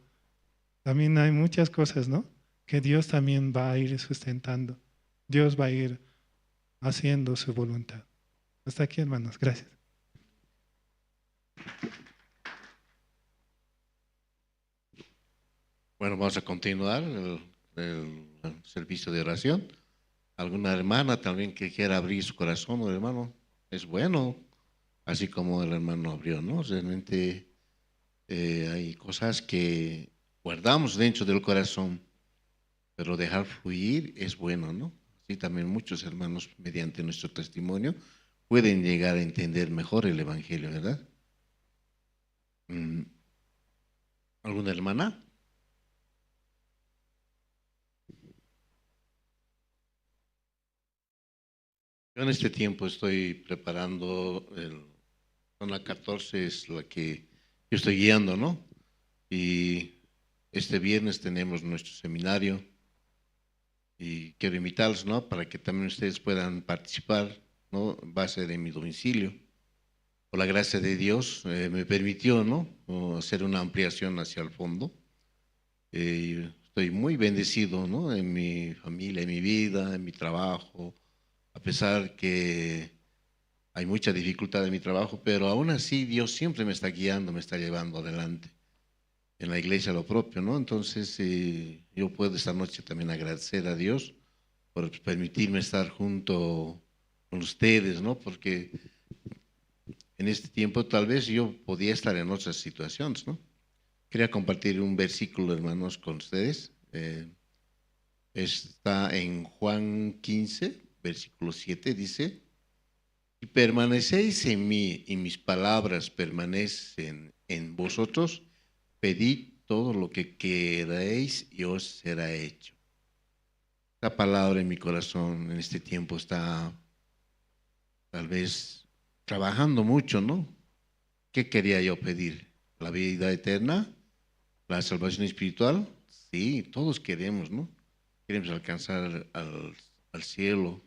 también hay muchas cosas, ¿no?, que Dios también va a ir sustentando. Dios va a ir haciendo su voluntad. Hasta aquí, hermanos. Gracias. Bueno, vamos a continuar el servicio de oración. ¿Alguna hermana también que quiera abrir su corazón o hermano? Es bueno, así como el hermano abrió, ¿no? Realmente hay cosas que guardamos dentro del corazón, pero dejar fluir es bueno, ¿no? Así también muchos hermanos, mediante nuestro testimonio, pueden llegar a entender mejor el Evangelio, ¿verdad? ¿Alguna hermana? Yo en este tiempo estoy preparando, zona 14 es la que yo estoy guiando, ¿no? Y este viernes tenemos nuestro seminario y quiero invitarlos, ¿no?, para que también ustedes puedan participar, ¿no? Va a ser en mi domicilio. Por la gracia de Dios me permitió, ¿no?, hacer una ampliación hacia el fondo. Estoy muy bendecido, ¿no?, en mi familia, en mi vida, en mi trabajo, a pesar que hay mucha dificultad en mi trabajo, pero aún así Dios siempre me está guiando, me está llevando adelante. En la iglesia lo propio, ¿no? Entonces yo puedo esta noche también agradecer a Dios por permitirme estar junto con ustedes, ¿no? Porque en este tiempo tal vez yo podía estar en otras situaciones, ¿no? Quería compartir un versículo, hermanos, con ustedes. Está en Juan 15, versículo 7, dice: si permanecéis en mí y mis palabras permanecen en vosotros, pedid todo lo que queráis y os será hecho. Esta palabra en mi corazón en este tiempo está tal vez trabajando mucho, ¿no? ¿Qué quería yo pedir? ¿La vida eterna? ¿La salvación espiritual? Sí, todos queremos, ¿no?, queremos alcanzar al cielo.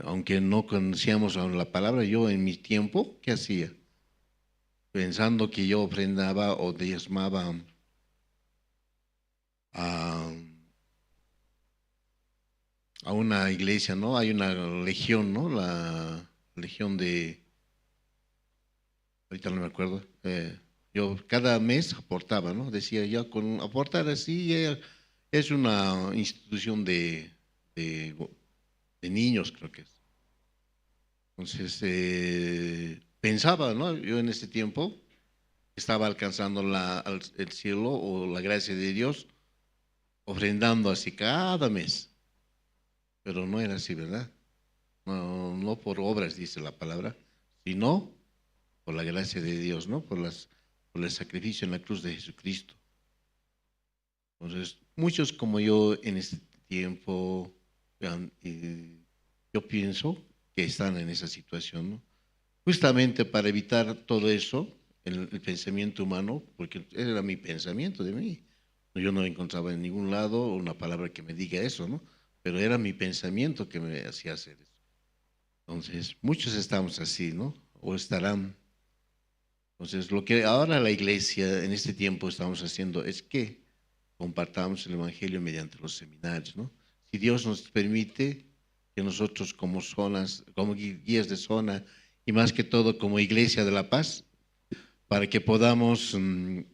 Aunque no conocíamos aún la palabra, yo en mi tiempo, ¿qué hacía? Pensando que yo ofrendaba o diezmaba a una iglesia, ¿no? Hay una legión, ¿no? La legión de, ahorita no me acuerdo, yo cada mes aportaba, ¿no? Decía ya con aportar así es una institución de niños, creo que es. Entonces pensaba, ¿no? Yo en ese tiempo estaba alcanzando el cielo o la gracia de Dios, ofrendando así cada mes. Pero no era así, ¿verdad? No, no por obras, dice la palabra, sino por la gracia de Dios, ¿no? Por el sacrificio en la cruz de Jesucristo. Entonces, muchos como yo en este tiempo, yo pienso que están en esa situación, ¿no? Justamente para evitar todo eso, el pensamiento humano, porque era mi pensamiento de mí. Yo no encontraba en ningún lado una palabra que me diga eso, ¿no? Pero era mi pensamiento que me hacía hacer eso. Entonces, muchos estamos así, ¿no? O estarán. Entonces, lo que ahora la iglesia en este tiempo estamos haciendo es que compartamos el Evangelio mediante los seminarios, ¿no? Si Dios nos permite que nosotros como zonas, como guías de zona y más que todo como Iglesia de la Paz, para que podamos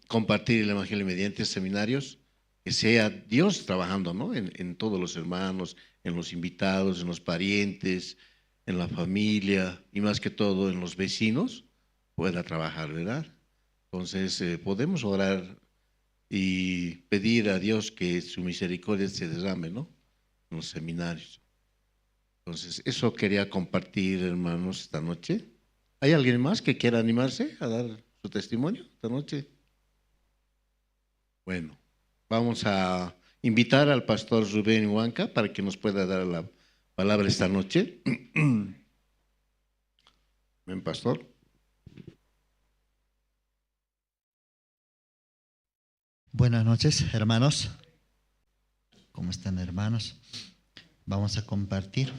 compartir el Evangelio mediante seminarios, que sea Dios trabajando, ¿no? En todos los hermanos, en los invitados, en los parientes, en la familia y más que todo en los vecinos, pueda trabajar, ¿verdad? Entonces podemos orar y pedir a Dios que su misericordia se derrame, ¿no? En los seminarios. Entonces, eso quería compartir, hermanos, esta noche. ¿Hay alguien más que quiera animarse a dar su testimonio esta noche? Bueno, vamos a invitar al pastor Rubén Huanca para que nos pueda dar la palabra esta noche. Ven, pastor. Buenas noches, hermanos. ¿Cómo están, hermanos? Vamos a compartir.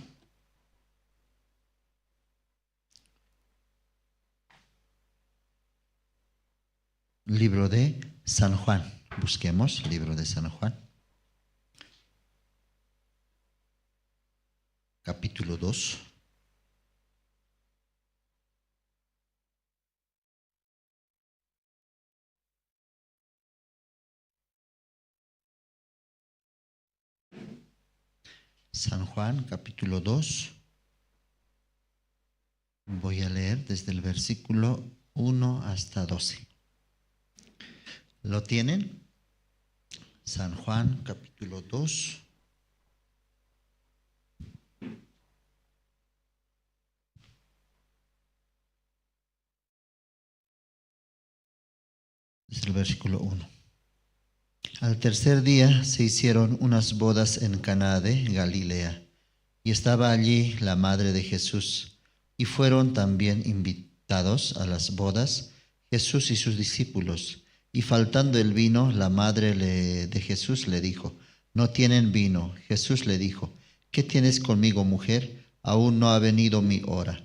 Libro de San Juan. Busquemos libro de San Juan. Capítulo 2. San Juan, capítulo 2. Voy a leer desde el versículo 1 hasta 12. ¿Lo tienen? San Juan, capítulo 2. Desde el versículo 1. Al tercer día se hicieron unas bodas en Caná de Galilea, y estaba allí la madre de Jesús, y fueron también invitados a las bodas Jesús y sus discípulos. Y faltando el vino, la madre de Jesús le dijo: no tienen vino. Jesús le dijo: ¿qué tienes conmigo, mujer? Aún no ha venido mi hora.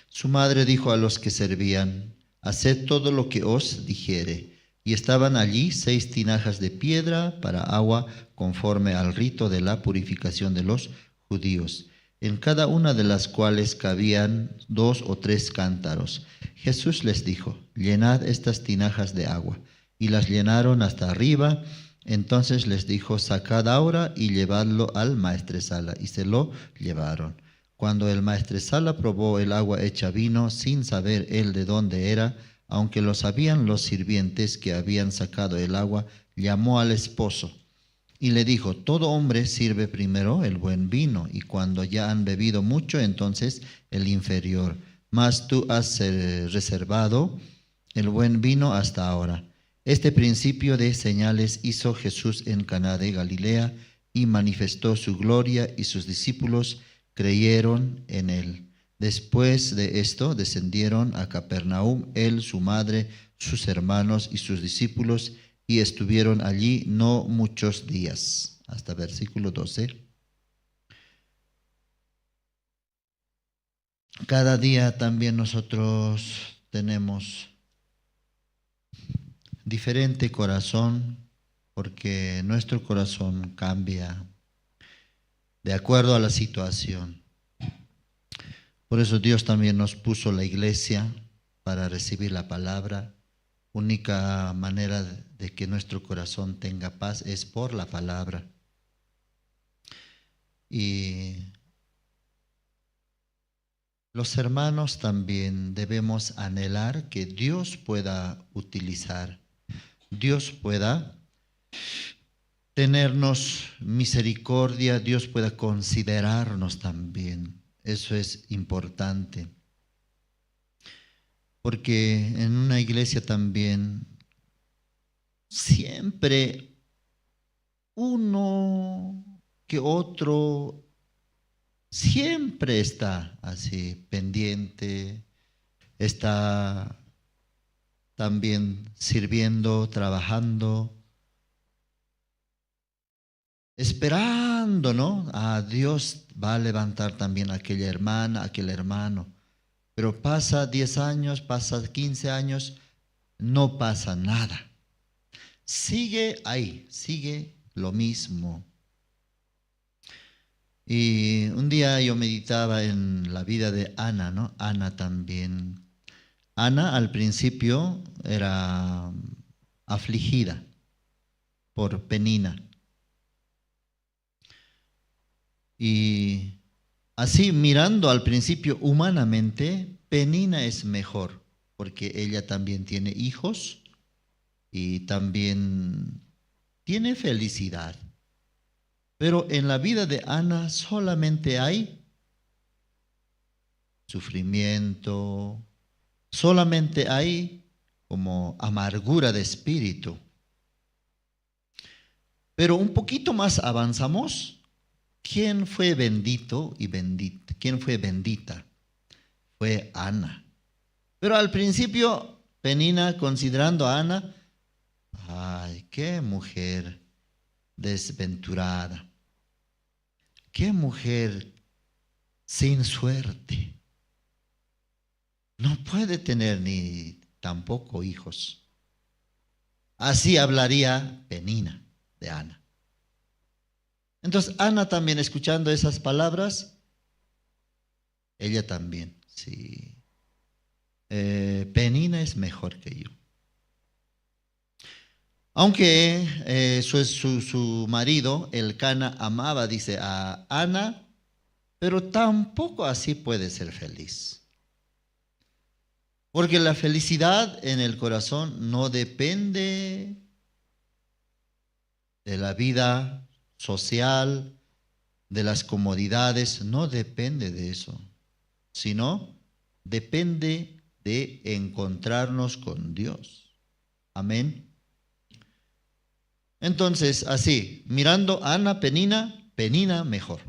Su madre dijo a los que servían: haced todo lo que os dijere. Y estaban allí 6 tinajas de piedra para agua, conforme al rito de la purificación de los judíos, en cada una de las cuales cabían 2 o 3 cántaros. Jesús les dijo: llenad estas tinajas de agua. Y las llenaron hasta arriba. Entonces les dijo: sacad ahora y llevadlo al maestresala. Y se lo llevaron. Cuando el maestresala probó el agua hecha vino, sin saber él de dónde era, aunque lo sabían los sirvientes que habían sacado el agua, llamó al esposo y le dijo: todo hombre sirve primero el buen vino, y cuando ya han bebido mucho, entonces el inferior. Mas tú has reservado el buen vino hasta ahora. Este principio de señales hizo Jesús en Caná de Galilea y manifestó su gloria, y sus discípulos creyeron en él. Después de esto descendieron a Capernaum, él, su madre, sus hermanos y sus discípulos, y estuvieron allí no muchos días. Hasta versículo 12. Cada día también nosotros tenemos diferente corazón, porque nuestro corazón cambia de acuerdo a la situación. Por eso Dios también nos puso la iglesia para recibir la palabra. Única manera de que nuestro corazón tenga paz es por la palabra. Y los hermanos también debemos anhelar que Dios pueda utilizar, Dios pueda tenernos misericordia, Dios pueda considerarnos también. Eso es importante. Porque en una iglesia también siempre uno que otro siempre está así pendiente, está también sirviendo, trabajando, esperando, ¿no? Dios va a levantar también a aquella hermana, a aquel hermano. Pero pasa 10 años, pasa 15 años, no pasa nada. Sigue ahí, sigue lo mismo. Y un día yo meditaba en la vida de Ana, ¿no? Ana también. Ana al principio era afligida por Penina. Y así mirando al principio humanamente, Penina es mejor, porque ella también tiene hijos y también tiene felicidad. Pero en la vida de Ana solamente hay sufrimiento, solamente hay como amargura de espíritu. Pero un poquito más avanzamos. ¿Quién fue bendito y bendita? ¿Quién fue bendita? Fue Ana. Pero al principio, Penina, considerando a Ana, ay, qué mujer desventurada, qué mujer sin suerte. No puede tener ni tampoco hijos. Así hablaría Penina de Ana. Entonces Ana también, escuchando esas palabras, ella también, sí, Penina es mejor que yo. Aunque su marido, Elcana, amaba, dice, a Ana, pero tampoco así puede ser feliz. Porque la felicidad en el corazón no depende de la vida social, de las comodidades, no depende de eso, sino depende de encontrarnos con Dios. Amén. Entonces, así, mirando a Ana, Penina mejor.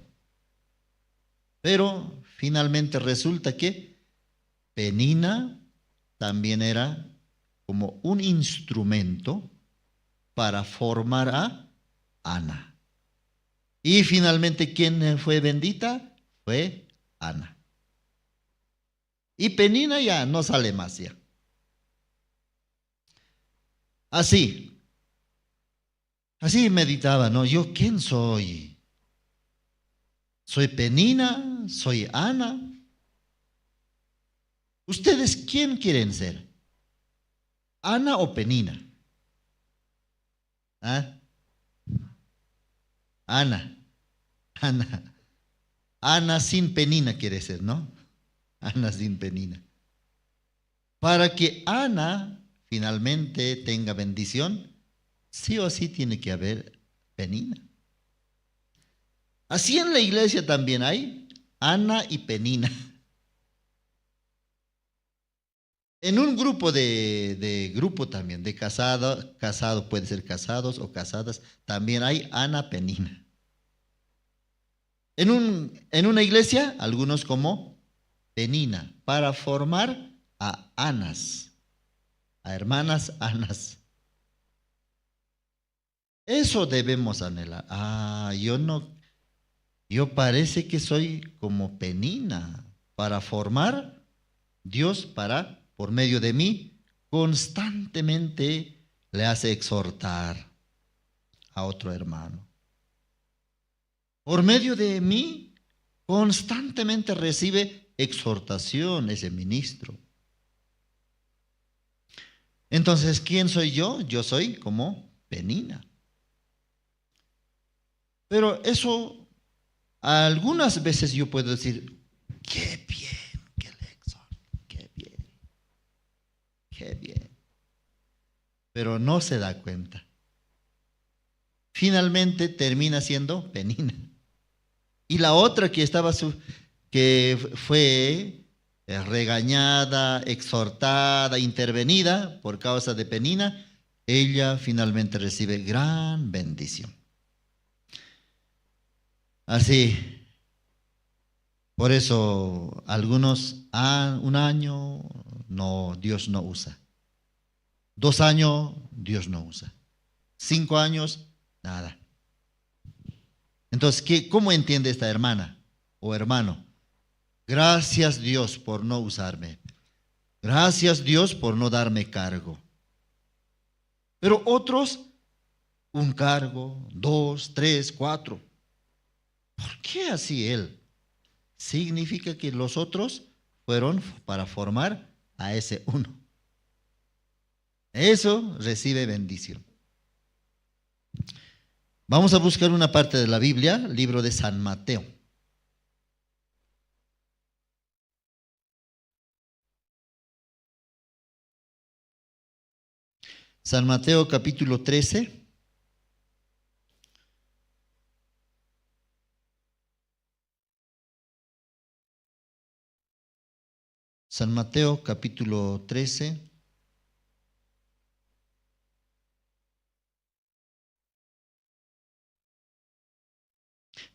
Pero finalmente resulta que Penina también era como un instrumento para formar a Ana. Y finalmente, ¿quién fue bendita? Fue Ana. Y Penina ya no sale más ya. Así meditaba, ¿no? ¿Yo quién soy? ¿Soy Penina? ¿Soy Ana? ¿Ustedes quién quieren ser? ¿Ana o Penina? ¿Ah? Ana sin Penina quiere ser, ¿no? Ana sin Penina. Para que Ana finalmente tenga bendición, sí o sí tiene que haber Penina. Así en la iglesia también hay Ana y Penina. En un grupo grupo también, de casado puede ser casados o casadas, también hay Ana, Penina. En una iglesia, algunos como Penina, para formar a Anas, a hermanas Anas. Eso debemos anhelar. Yo parece que soy como Penina para formar Dios por medio de mí, constantemente le hace exhortar a otro hermano. Por medio de mí, constantemente recibe exhortación ese ministro. Entonces, ¿quién soy yo? Yo soy como Penina. Pero eso, algunas veces yo puedo decir, qué bien que le exhorto, qué bien, qué bien. Pero no se da cuenta. Finalmente termina siendo Penina. Y la otra que fue regañada, exhortada, intervenida por causa de Penina, ella finalmente recibe gran bendición. Así, por eso algunos un año, no, Dios no usa. 2 años, Dios no usa. 5 años, nada. Entonces, ¿cómo entiende esta hermana o hermano? Gracias Dios por no usarme. Gracias Dios por no darme cargo. Pero otros, un cargo, 2, 3, 4. ¿Por qué así él? Significa que los otros fueron para formar a ese uno. Eso recibe bendición. Vamos a buscar una parte de la Biblia, libro de San Mateo. San Mateo capítulo 13. San Mateo capítulo 13.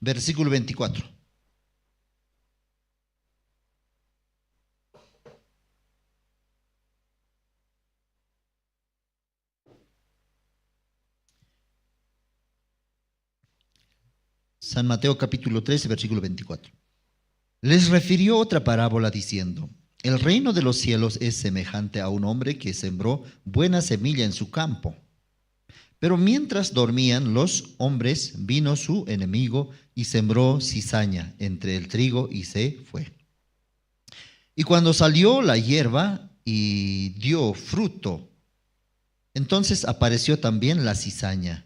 Versículo 24. San Mateo capítulo 13, versículo 24. Les refirió otra parábola diciendo: el reino de los cielos es semejante a un hombre que sembró buena semilla en su campo. Pero mientras dormían los hombres, vino su enemigo y sembró cizaña entre el trigo y se fue. Y cuando salió la hierba y dio fruto, entonces apareció también la cizaña.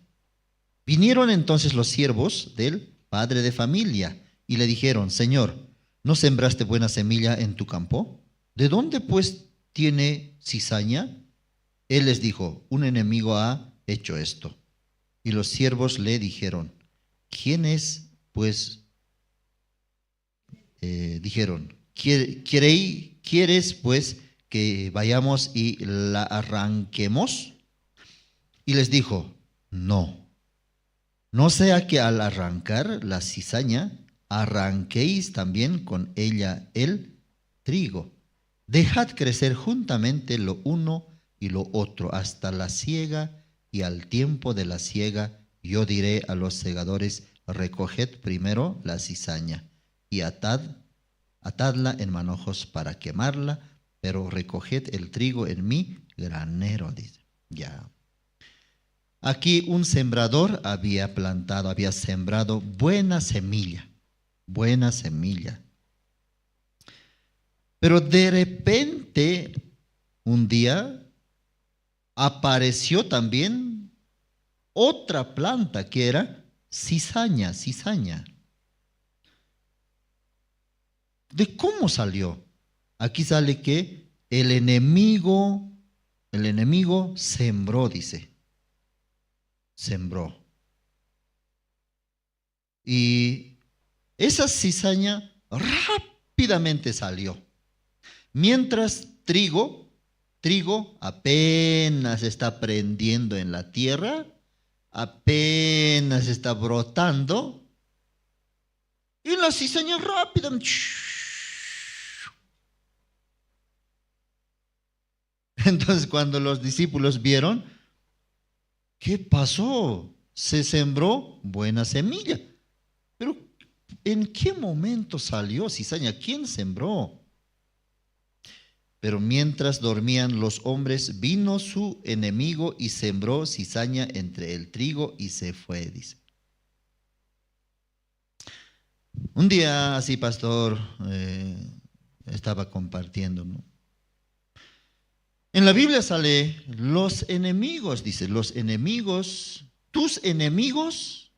Vinieron entonces los siervos del padre de familia y le dijeron: Señor, ¿no sembraste buena semilla en tu campo? ¿De dónde pues tiene cizaña? Él les dijo: un enemigo ha hecho esto. Y los siervos le dijeron: ¿quién es pues? Dijeron: ¿quieres pues que vayamos y la arranquemos? Y les dijo: no sea que al arrancar la cizaña arranquéis también con ella el trigo. Dejad crecer juntamente lo uno y lo otro hasta la siega, y al tiempo de la siega yo diré a los segadores: recoged primero la cizaña y atadla en manojos para quemarla, pero recoged el trigo en mi granero, dice. Ya. Aquí un sembrador había sembrado buena semilla. Pero de repente, un día, apareció también otra planta que era cizaña. ¿De cómo salió? Aquí sale que el enemigo sembró, dice. Sembró. Y esa cizaña rápidamente salió. Mientras trigo apenas está prendiendo en la tierra, apenas está brotando, y la cizaña rápida. Entonces, cuando los discípulos vieron, ¿qué pasó? se sembró buena semilla. Pero ¿en qué momento salió cizaña? ¿Quién sembró? Pero mientras dormían los hombres, vino su enemigo y sembró cizaña entre el trigo y se fue, dice. Un día así, pastor, estaba compartiendo, ¿no? En la Biblia sale los enemigos, dice, los enemigos, tus enemigos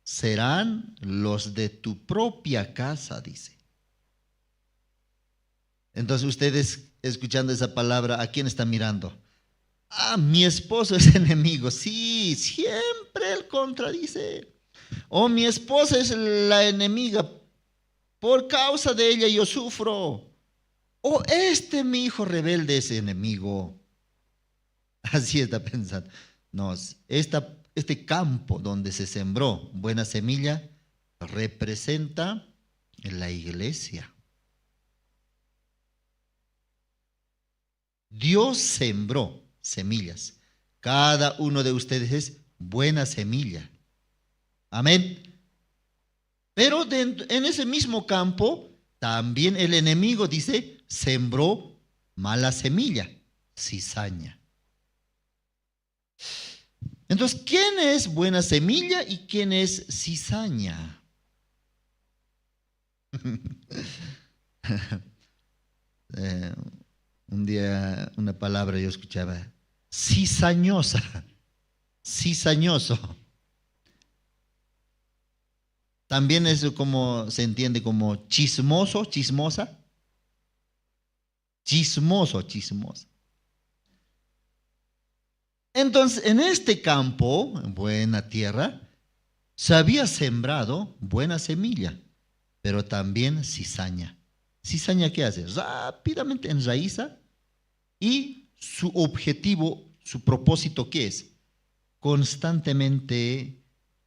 serán los de tu propia casa, dice. Entonces ustedes escuchando esa palabra, ¿a quién están mirando? Ah, mi esposo es enemigo. Sí, siempre él contradice. O mi esposa es la enemiga, por causa de ella yo sufro. O mi hijo rebelde es enemigo. Así está pensando. No, este campo donde se sembró buena semilla representa la iglesia. Dios sembró semillas. Cada uno de ustedes es buena semilla. Amén. Pero en ese mismo campo, también el enemigo dice, sembró mala semilla, cizaña. Entonces, ¿quién es buena semilla y quién es cizaña? Un día una palabra yo escuchaba, cizañosa, cizañoso. También es como se entiende como chismoso, chismosa. Chismoso, chismosa. Entonces, en este campo, en buena tierra, se había sembrado buena semilla, pero también cizaña. ¿Cizaña qué hace? Rápidamente enraiza y su objetivo, su propósito, ¿qué es? Constantemente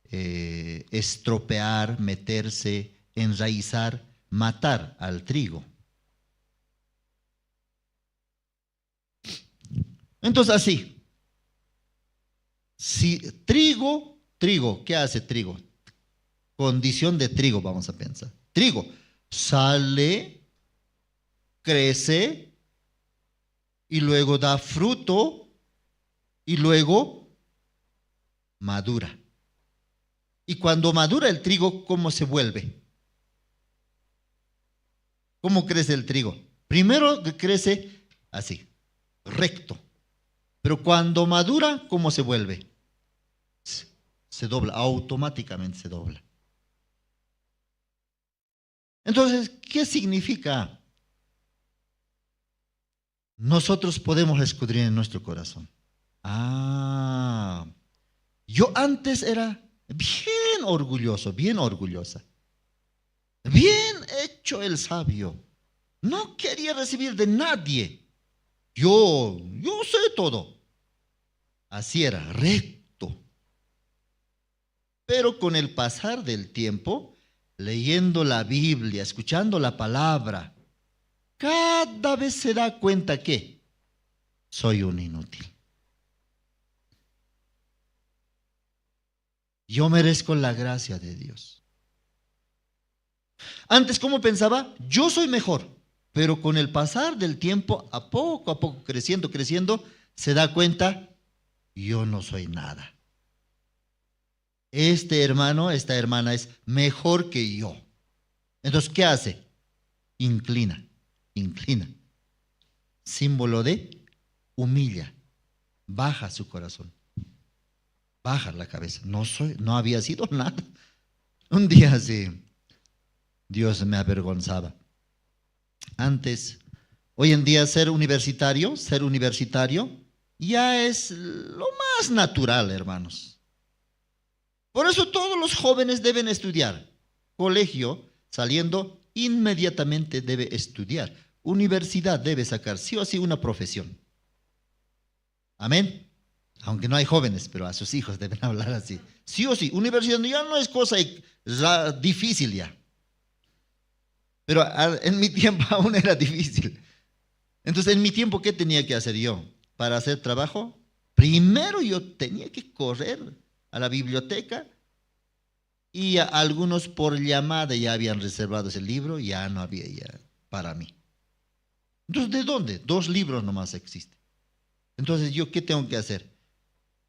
estropear, meterse, enraizar, matar al trigo. Entonces así, si trigo, ¿qué hace trigo? Condición de trigo, vamos a pensar. Trigo sale, crece y luego da fruto y luego madura. Y cuando madura el trigo, ¿cómo se vuelve? ¿Cómo crece el trigo? Primero crece así, recto. Pero cuando madura, ¿cómo se vuelve? Se dobla, automáticamente se dobla. Entonces, ¿qué significa? Nosotros podemos escudriñar en nuestro corazón. Yo antes era bien orgulloso, bien orgullosa. Bien hecho el sabio. No quería recibir de nadie. Yo sé todo. Así era, recto. Pero con el pasar del tiempo, leyendo la Biblia, escuchando la palabra, cada vez se da cuenta que soy un inútil. Yo merezco la gracia de Dios. Antes, ¿cómo pensaba? Yo soy mejor. Pero con el pasar del tiempo, a poco, creciendo, se da cuenta, yo no soy nada. Este hermano, esta hermana es mejor que yo. Entonces, ¿qué hace? Inclina. Símbolo de humilla. Baja su corazón. Baja la cabeza. No había sido nada. Un día así, Dios me avergonzaba. Antes, hoy en día ser universitario ya es lo más natural, hermanos. Por eso todos los jóvenes deben estudiar. Colegio, saliendo, inmediatamente debe estudiar. Universidad debe sacar sí o sí una profesión. Amén. Aunque no hay jóvenes, pero a sus hijos deben hablar así. Sí o sí, universidad ya no es cosa difícil ya. Pero en mi tiempo aún era difícil. Entonces, en mi tiempo, ¿qué tenía que hacer yo? Para hacer trabajo, Primero yo tenía que correr a la biblioteca y algunos por llamada ya habían reservado ese libro, ya no había ya para mí. Entonces, ¿de dónde? 2 libros nomás existen. Entonces, ¿yo qué tengo que hacer?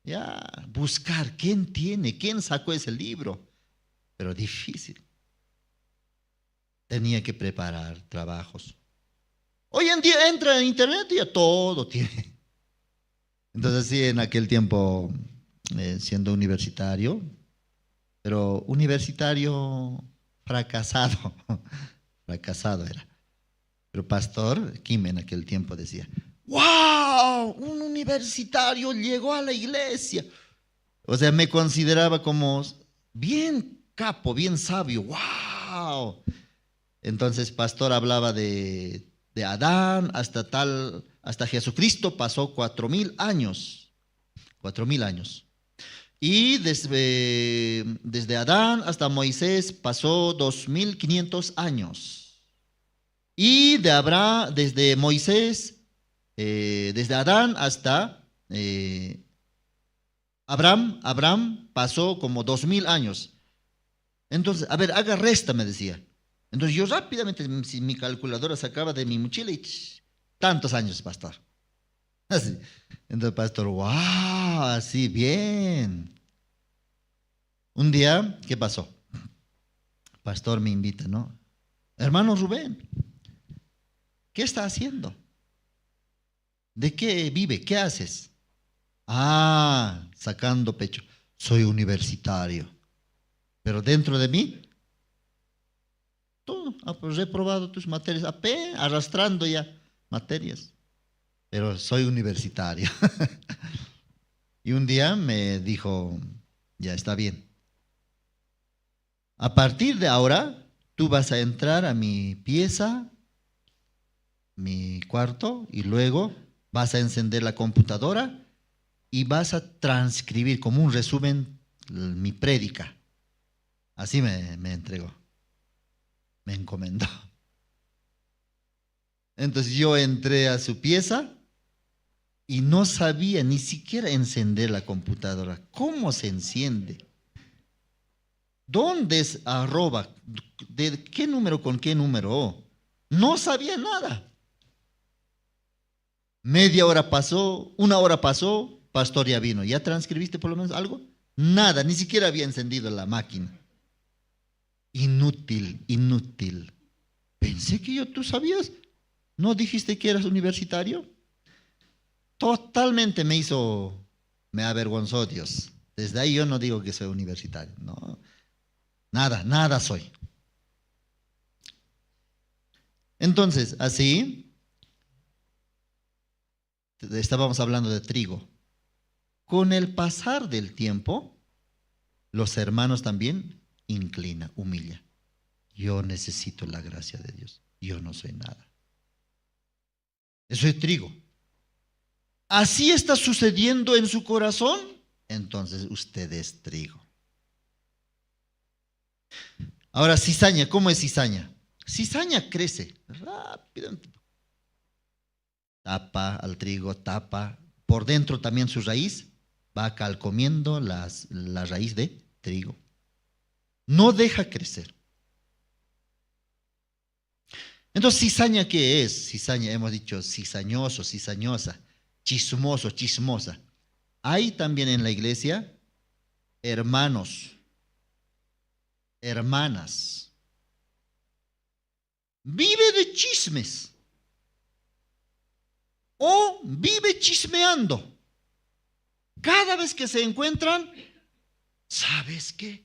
Ya, buscar quién sacó ese libro. Pero difícil. Tenía que preparar trabajos. Hoy en día entra en internet y ya todo tiene. Entonces, sí, en aquel tiempo, siendo universitario, pero universitario fracasado, fracasado era. Pero pastor Kim en aquel tiempo decía, ¡wow! Un universitario llegó a la iglesia. O sea, me consideraba como bien capo, bien sabio. ¡Wow! Entonces, pastor hablaba de Adán hasta Jesucristo pasó 4,000 años. 4,000 años. Y desde Adán hasta Moisés pasó 2,500 años. Y desde Moisés, desde Adán hasta Abraham pasó como 2,000 años. Entonces, a ver, haga resta, me decía. Entonces yo rápidamente, si mi calculadora sacaba de mi mochila y tantos años, pastor. Así. Entonces, pastor, wow, así, bien. Un día, ¿qué pasó? Pastor me invita, ¿no? Hermano Rubén, ¿qué está haciendo? ¿De qué vive? ¿Qué haces? Sacando pecho. Soy universitario. Pero dentro de mí, todo, pues reprobado tus materias, arrastrando ya materias. Pero soy universitario. Y un día me dijo, ya está bien. A partir de ahora, tú vas a entrar a mi pieza, mi cuarto, y luego vas a encender la computadora y vas a transcribir como un resumen mi prédica. Así me entregó, me encomendó. Entonces yo entré a su pieza y no sabía ni siquiera encender la computadora. ¿Cómo se enciende? ¿Dónde es arroba? ¿De qué número con qué número? No sabía nada. Media hora pasó, 1 hora pasó, pastor ya vino. ¿Ya transcribiste por lo menos algo? Nada, ni siquiera había encendido la máquina. Inútil, inútil. Pensé que tú sabías. ¿No dijiste que eras universitario? Totalmente me avergonzó Dios. Desde ahí yo no digo que soy universitario. No, nada soy. Entonces, así, estábamos hablando de trigo. Con el pasar del tiempo, los hermanos también humilla. Yo necesito la gracia de Dios. Yo no soy nada. Eso es trigo. Así está sucediendo en su corazón, entonces usted es trigo. Ahora, cizaña, ¿cómo es cizaña? Cizaña crece rápidamente. Tapa al trigo, tapa. Por dentro también su raíz va calcomiendo la raíz de trigo. No deja crecer. Entonces, cizaña, ¿qué es? Cizaña, hemos dicho cizañoso, cizañosa, chismoso, chismosa. Hay también en la iglesia hermanos, hermanas. Vive de chismes o vive chismeando. Cada vez que se encuentran, ¿sabes qué?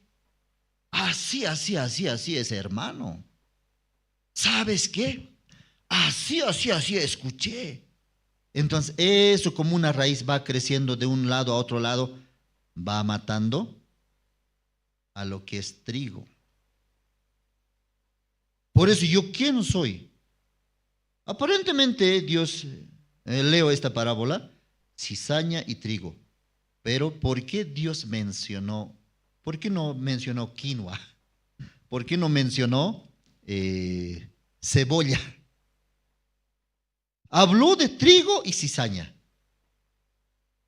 Así es, hermano. ¿Sabes qué? Así escuché. Entonces, eso como una raíz va creciendo de un lado a otro lado, va matando a lo que es trigo. Por eso, ¿yo quién soy? Aparentemente, Dios, leo esta parábola, cizaña y trigo. Pero, ¿por qué Dios mencionó? ¿Por qué no mencionó quinoa? ¿Por qué no mencionó cebolla? Habló de trigo y cizaña.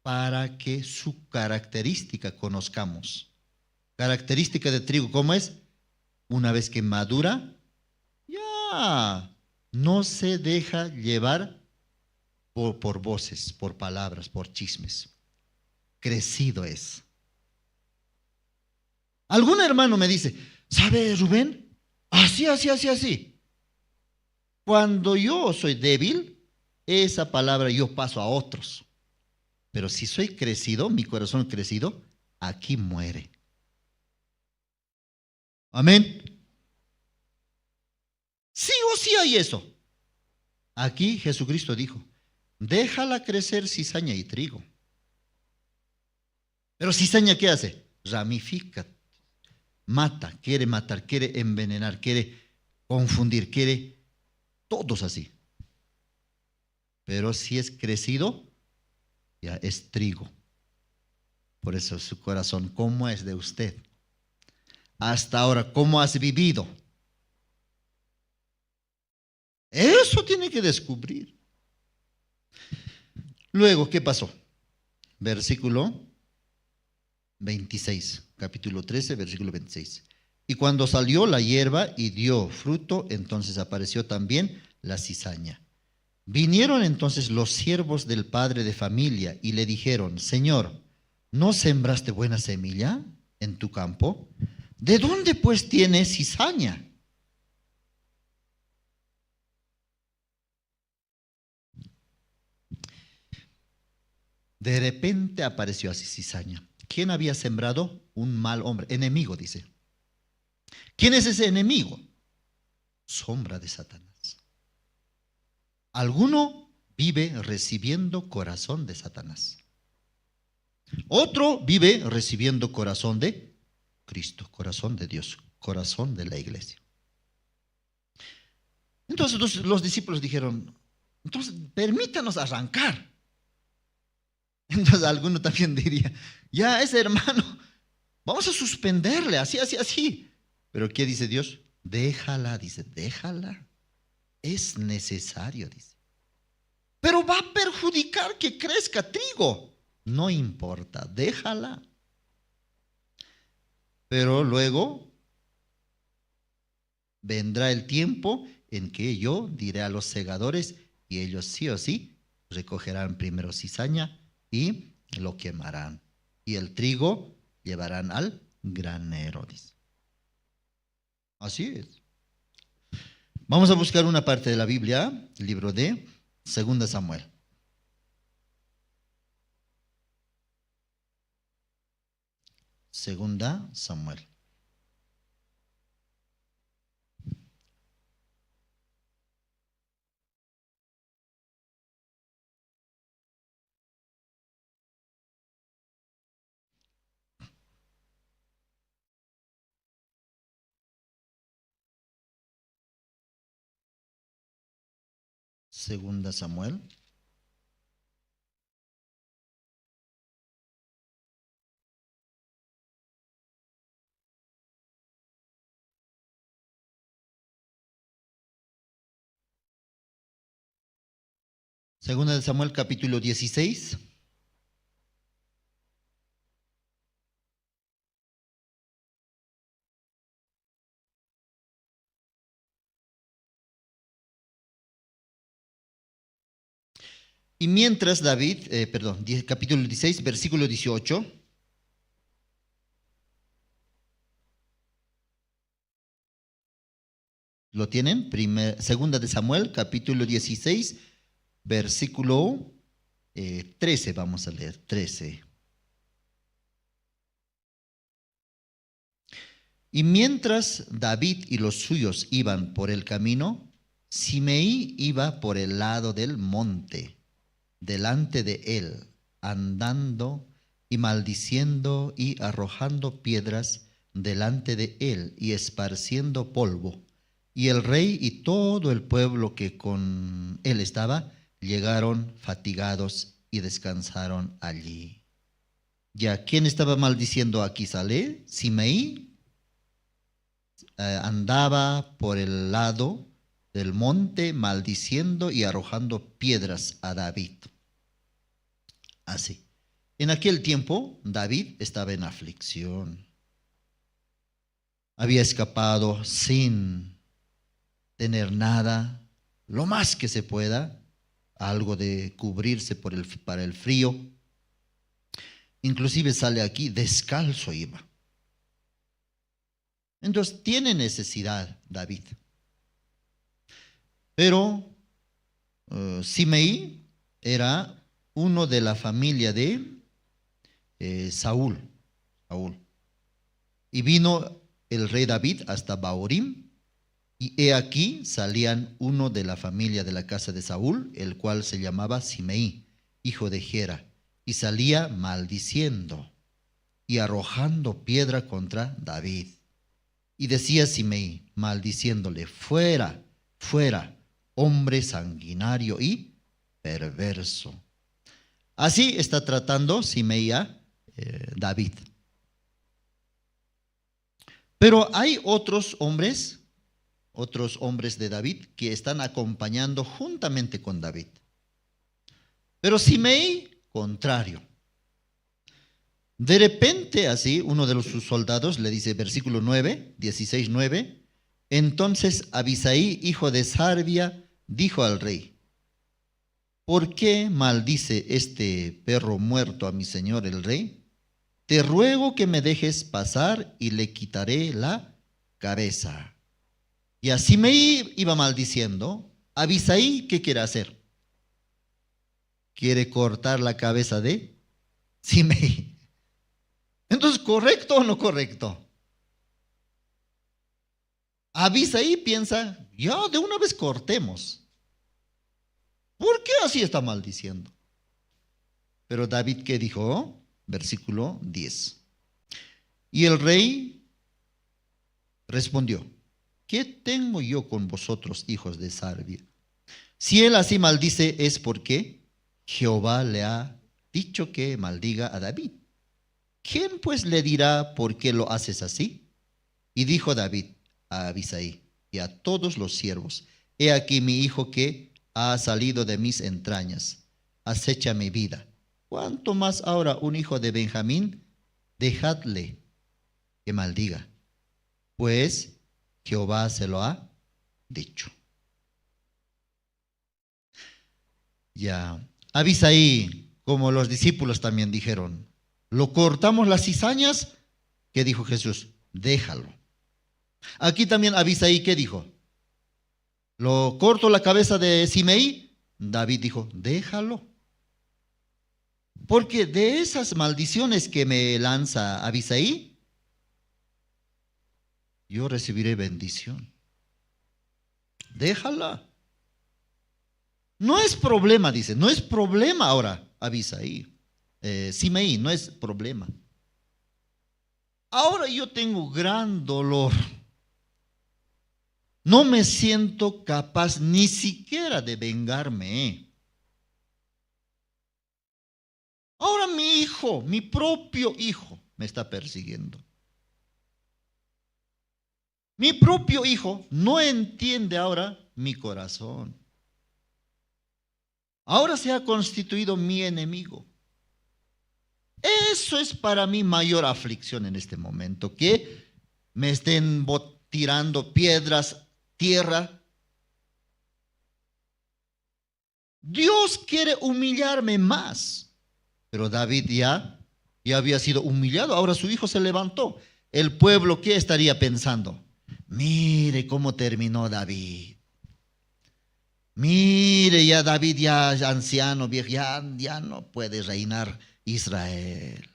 para que su característica conozcamos. Característica de trigo, ¿cómo es? Una vez que madura, ya no se deja llevar por voces, por palabras, por chismes. Crecido es. Algún hermano me dice, ¿sabe, Rubén? Así. Cuando yo soy débil, esa palabra yo paso a otros. Pero si soy crecido, mi corazón crecido, aquí muere. Amén. Sí o sí hay eso. Aquí Jesucristo dijo, déjala crecer cizaña y trigo. Pero cizaña, ¿qué hace? Ramifica, mata, quiere matar, quiere envenenar, quiere confundir, quiere todos así. Pero si es crecido, ya es trigo. Por eso su corazón, ¿cómo es de usted? Hasta ahora, ¿cómo has vivido? Eso tiene que descubrir. Luego, ¿qué pasó? Versículo 26, capítulo 13, versículo 26. Y cuando salió la hierba y dio fruto, entonces apareció también la cizaña. Vinieron entonces los siervos del padre de familia y le dijeron, Señor, ¿no sembraste buena semilla en tu campo? ¿De dónde pues tienes cizaña? De repente apareció así cizaña. ¿Quién había sembrado? Un mal hombre, enemigo, dice. ¿Quién es ese enemigo? Sombra de Satanás. Alguno vive recibiendo corazón de Satanás. Otro vive recibiendo corazón de Cristo, corazón de Dios, corazón de la iglesia. Entonces los discípulos dijeron, entonces permítanos arrancar. Entonces alguno también diría, ya ese hermano, vamos a suspenderle, así. Pero ¿qué dice Dios? Déjala, dice, déjala. Es necesario, dice. Pero va a perjudicar que crezca trigo. No importa, déjala. Pero luego vendrá el tiempo en que yo diré a los segadores y ellos sí o sí recogerán primero cizaña y lo quemarán. Y el trigo llevarán al granero, dice. Así es. Vamos a buscar una parte de la Biblia, el libro de 2 Samuel. Segunda Samuel. Segunda Samuel. Segunda de Samuel, capítulo 16. Y mientras David, capítulo 16, versículo 18. ¿Lo tienen? Segunda de Samuel, capítulo 16, versículo 13, vamos a leer, 13. Y mientras David y los suyos iban por el camino, Simei iba por el lado del monte, delante de él, andando y maldiciendo y arrojando piedras delante de él y esparciendo polvo. Y el rey y todo el pueblo que con él estaba llegaron fatigados y descansaron allí. Ya, ¿quién estaba maldiciendo aquí? ¿Sale? Simei andaba por el lado del monte maldiciendo y arrojando piedras a David. Así. En aquel tiempo, David estaba en aflicción. Había escapado sin tener nada, lo más que se pueda, algo de cubrirse para el frío. Inclusive sale aquí, descalzo iba. Entonces tiene necesidad David. Pero Simei era uno de la familia de Saúl. Y vino el rey David hasta Baorim, y he aquí salían uno de la familia de la casa de Saúl, el cual se llamaba Simei, hijo de Gera, y salía maldiciendo y arrojando piedra contra David. Y decía Simei, maldiciéndole, fuera, fuera, hombre sanguinario y perverso. Así está tratando Simei a David. Pero hay otros hombres de David que están acompañando juntamente con David. Pero Simei, contrario. De repente, así, uno de sus soldados le dice, versículo 9, 16:9, entonces Abisai, hijo de Sarbia, dijo al rey, ¿por qué maldice este perro muerto a mi señor el rey? Te ruego que me dejes pasar y le quitaré la cabeza. Y a Simei iba maldiciendo. Abisai, ¿qué quiere hacer? Quiere cortar la cabeza de Simei. Entonces, ¿correcto o no correcto? Abisai piensa, ya de una vez cortemos. ¿Por qué así está maldiciendo? Pero David, ¿qué dijo? Versículo 10. Y el rey respondió, ¿qué tengo yo con vosotros, hijos de Sarbia? Si él así maldice, es porque Jehová le ha dicho que maldiga a David. ¿Quién pues le dirá por qué lo haces así? Y dijo David a Abisai y a todos los siervos, he aquí mi hijo que ha salido de mis entrañas, acecha mi vida. ¿Cuánto más ahora un hijo de Benjamín? Dejadle que maldiga, pues Jehová se lo ha dicho. Ya, Abisai, como los discípulos también dijeron, ¿lo cortamos las cizañas? ¿Qué dijo Jesús? Déjalo. Aquí también Abisai, ¿qué dijo? ¿Lo corto la cabeza de Simei? David dijo, déjalo. Porque de esas maldiciones que me lanza Abisai, yo recibiré bendición. Déjala. No es problema, dice, no es problema ahora, Abisai. Simei, no es problema. Ahora yo tengo gran dolor. No me siento capaz ni siquiera de vengarme. Ahora mi hijo, mi propio hijo, me está persiguiendo. Mi propio hijo no entiende ahora mi corazón. Ahora se ha constituido mi enemigo. Eso es para mí mayor aflicción en este momento, que me estén tirando piedras, tierra. Dios quiere humillarme más. Pero David ya había sido humillado, ahora su hijo se levantó. El pueblo, ¿qué estaría pensando? Mire cómo terminó David. Mire, ya David ya es anciano, viejo, ya no puede reinar Israel.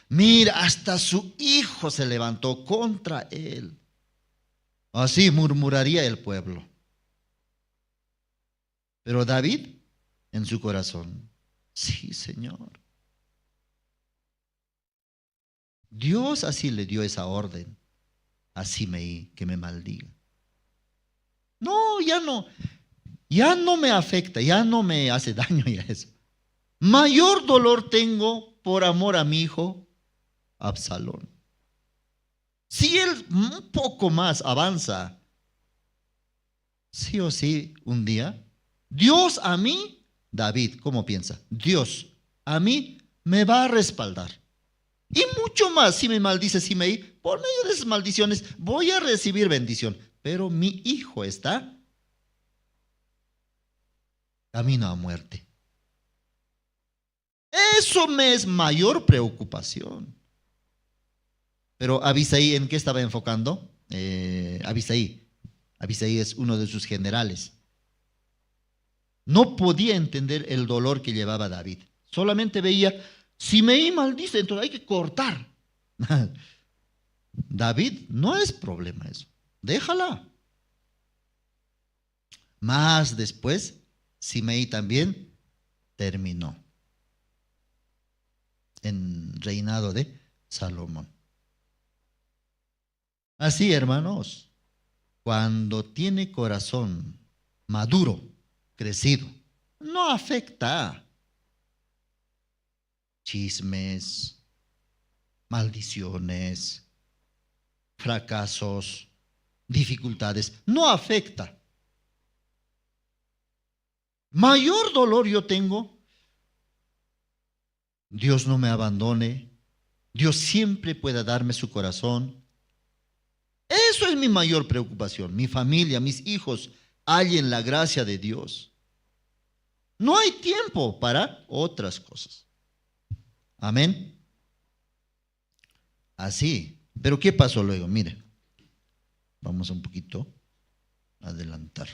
Mira, hasta su hijo se levantó contra él. Así murmuraría el pueblo. Pero David, en su corazón, sí, Señor. Dios así le dio esa orden a Simei, que me maldiga. No, ya no me afecta, ya no me hace daño ya eso. Mayor dolor tengo por amor a mi hijo Absalón. Si él un poco más avanza, sí o sí, un día, Dios a mí, David, ¿cómo piensa? Dios a mí me va a respaldar. Y mucho más, si me maldice Simei, por medio de esas maldiciones voy a recibir bendición. Pero mi hijo está camino a muerte. Eso me es mayor preocupación. Pero Abisai, ¿en qué estaba enfocando? Abisai es uno de sus generales. No podía entender el dolor que llevaba David. Solamente veía, Simei maldice, entonces hay que cortar. David, no es problema eso. Déjala. Más después, Simei también terminó en reinado de Salomón. Así, hermanos, cuando tiene corazón maduro, crecido, no afecta chismes, maldiciones, fracasos, dificultades, no afecta. Mayor dolor yo tengo, Dios no me abandone, Dios siempre pueda darme su corazón. Eso es mi mayor preocupación. Mi familia, mis hijos, hallen la gracia de Dios. No hay tiempo para otras cosas. Amén. Así. Pero ¿qué pasó luego? Mire, vamos un poquito a adelantar.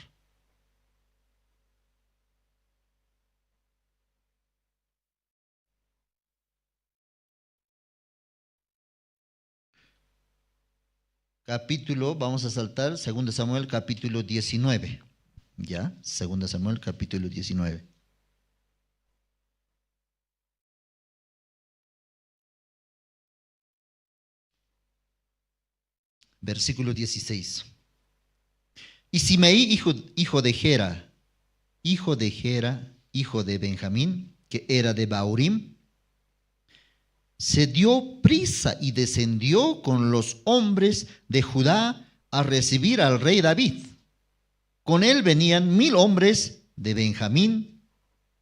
Capítulo, vamos a saltar, 2 Samuel capítulo 19. ¿Ya? 2 Samuel capítulo 19. Versículo 16. Y Simei, hijo de Gera, hijo de Benjamín, que era de Baurim, se dio prisa y descendió con los hombres de Judá a recibir al rey David. Con él venían 1000 hombres de Benjamín,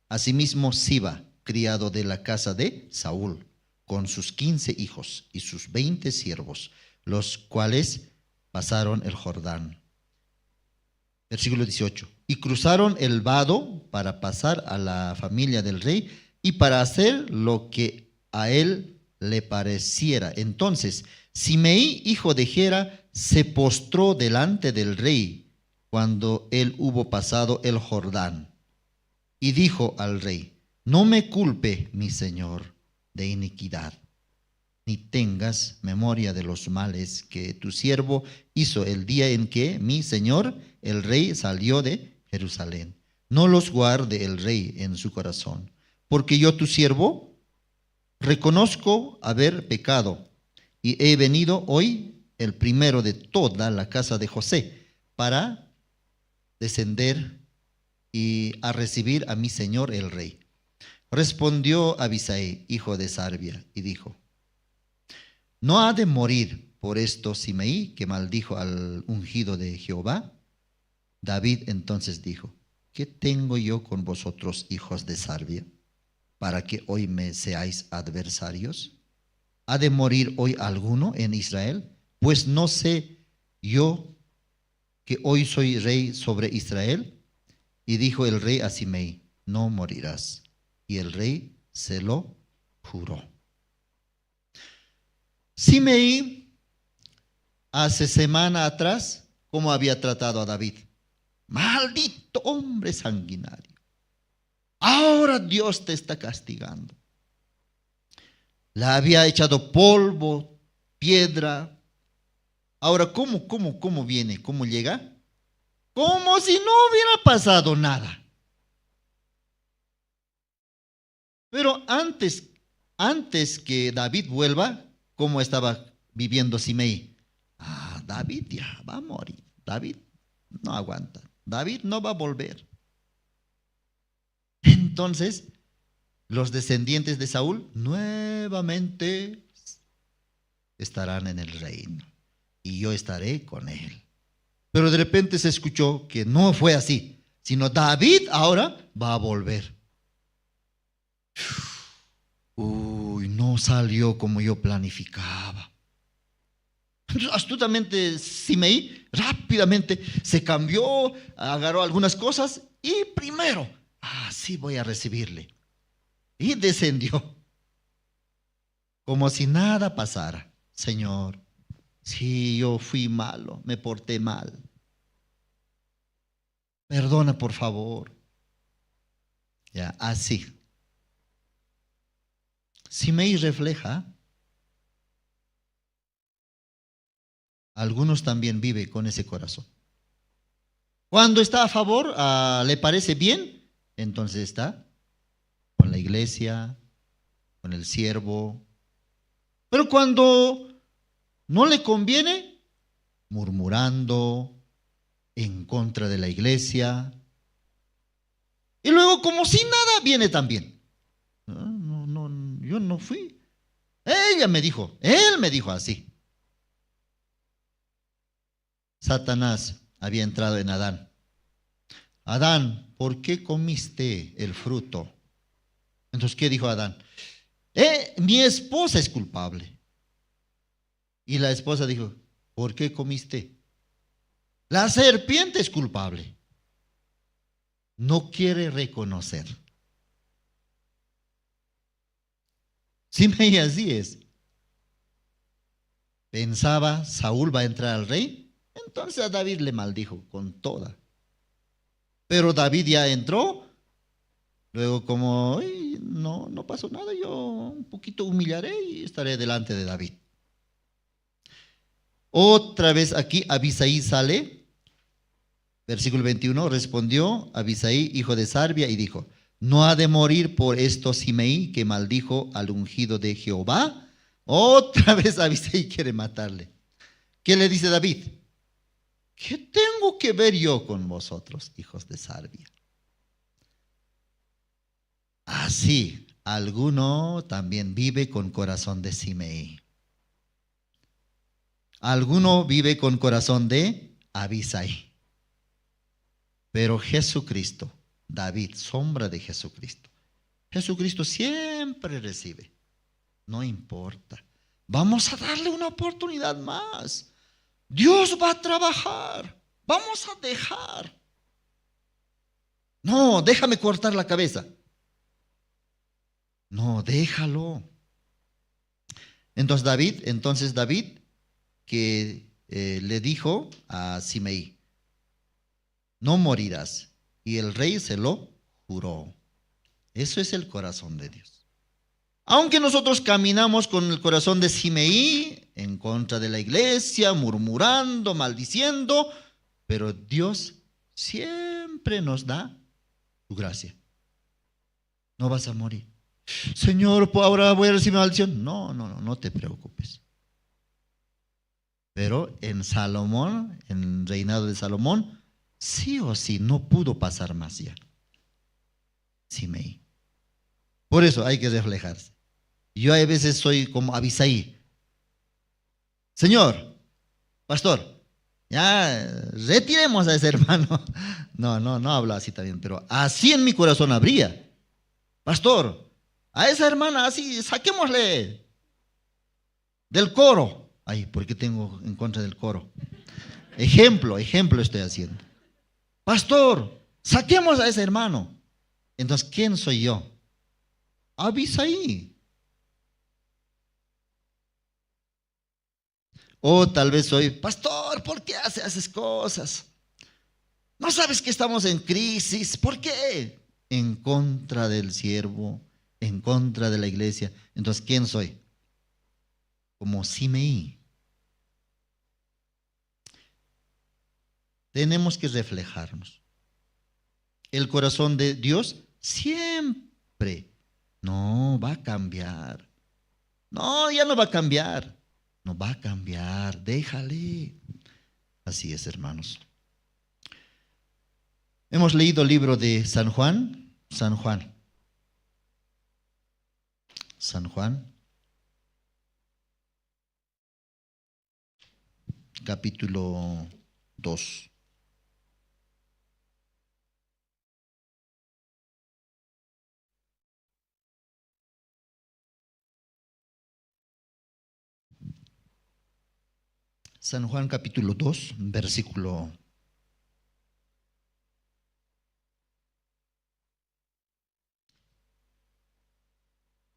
asimismo Siba, criado de la casa de Saúl, con sus 15 hijos y sus 20 siervos, los cuales pasaron el Jordán. Versículo 18. Y cruzaron el vado para pasar a la familia del rey y para hacer lo que a él le pareciera. Entonces Simei, hijo de Gera, se postró delante del rey cuando él hubo pasado el Jordán y dijo al rey: no me culpe, mi señor, de iniquidad, ni tengas memoria de los males que tu siervo hizo el día en que mi señor el rey salió de Jerusalén. No los guarde el rey en su corazón, porque yo tu siervo reconozco haber pecado, y he venido hoy el primero de toda la casa de José para descender y a recibir a mi señor el rey. Respondió Abisai, hijo de Sarbia, y dijo: ¿no ha de morir por esto Simei, que maldijo al ungido de Jehová? David entonces dijo: ¿qué tengo yo con vosotros, hijos de Sarbia, para que hoy me seáis adversarios? ¿Ha de morir hoy alguno en Israel? Pues no sé yo que hoy soy rey sobre Israel. Y dijo el rey a Simei: no morirás. Y el rey se lo juró. Simei, hace semana atrás, ¿cómo había tratado a David? Maldito hombre sanguinario. Ahora Dios te está castigando. La había echado polvo, piedra. Ahora, ¿cómo viene? ¿Cómo llega? Como si no hubiera pasado nada. Pero antes que David vuelva, ¿cómo estaba viviendo Simei? David ya va a morir. David no aguanta. David no va a volver. Entonces, los descendientes de Saúl nuevamente estarán en el reino y yo estaré con él. Pero de repente se escuchó que no fue así, sino David ahora va a volver. no salió como yo planificaba. Astutamente Simei rápidamente se cambió, agarró algunas cosas y primero, así voy a recibirle. Y descendió, como si nada pasara. Señor, si yo fui malo, me porté mal, perdona por favor. Ya, así. Simei refleja, algunos también viven con ese corazón. Cuando está a favor, le parece bien, entonces está con la iglesia, con el siervo. Pero cuando no le conviene, murmurando en contra de la iglesia. Y luego, como si nada, viene también. No, yo no fui. Ella me dijo, él me dijo así. Satanás había entrado en Adán. Adán, ¿por qué comiste el fruto? Entonces, ¿qué dijo Adán? Mi esposa es culpable. Y la esposa dijo, ¿por qué comiste? La serpiente es culpable. No quiere reconocer. Simei así es. Pensaba, Saúl va a entrar al rey, entonces a David le maldijo con toda. Pero David ya entró, luego como no pasó nada, yo un poquito humillaré y estaré delante de David. Otra vez aquí Abisai sale, versículo 21, respondió Abisai, hijo de Sarbia, y dijo, ¿no ha de morir por esto Simei, que maldijo al ungido de Jehová? Otra vez Abisai quiere matarle. ¿Qué le dice David? ¿Qué tengo que ver yo con vosotros, hijos de Sarbia? Así, alguno también vive con corazón de Simei. Alguno vive con corazón de Abisai. Pero Jesucristo, David, sombra de Jesucristo. Jesucristo siempre recibe. No importa. Vamos a darle una oportunidad más. Dios va a trabajar. Vamos a dejar. No, déjame cortar la cabeza. No, déjalo. Entonces David que le dijo a Simei, no morirás. Y el rey se lo juró. Eso es el corazón de Dios. Aunque nosotros caminamos con el corazón de Simei, en contra de la iglesia, murmurando, maldiciendo, pero Dios siempre nos da su gracia. No vas a morir. Señor, ahora voy a recibir maldición. No te preocupes. Pero en Salomón, en el reinado de Salomón, sí o sí no pudo pasar más ya. Simei. Por eso hay que reflejarse. Yo a veces soy como Abisai. Señor, pastor, ya retiremos a ese hermano. No hablo así también, pero así en mi corazón habría. Pastor, a esa hermana así, saquémosle del coro. Ay, ¿por qué tengo en contra del coro? Ejemplo estoy haciendo. Pastor, saquemos a ese hermano. Entonces, ¿quién soy yo? Abisai. O tal vez soy, pastor, ¿por qué haces cosas? ¿No sabes que estamos en crisis? ¿Por qué? En contra del siervo, en contra de la iglesia. Entonces, ¿quién soy? Como Simei. Tenemos que reflejarnos. El corazón de Dios siempre no va a cambiar. No, ya no va a cambiar. No va a cambiar, déjale. Así es, hermanos. Hemos leído el libro de San Juan. San Juan, capítulo 2. San Juan capítulo 2, versículo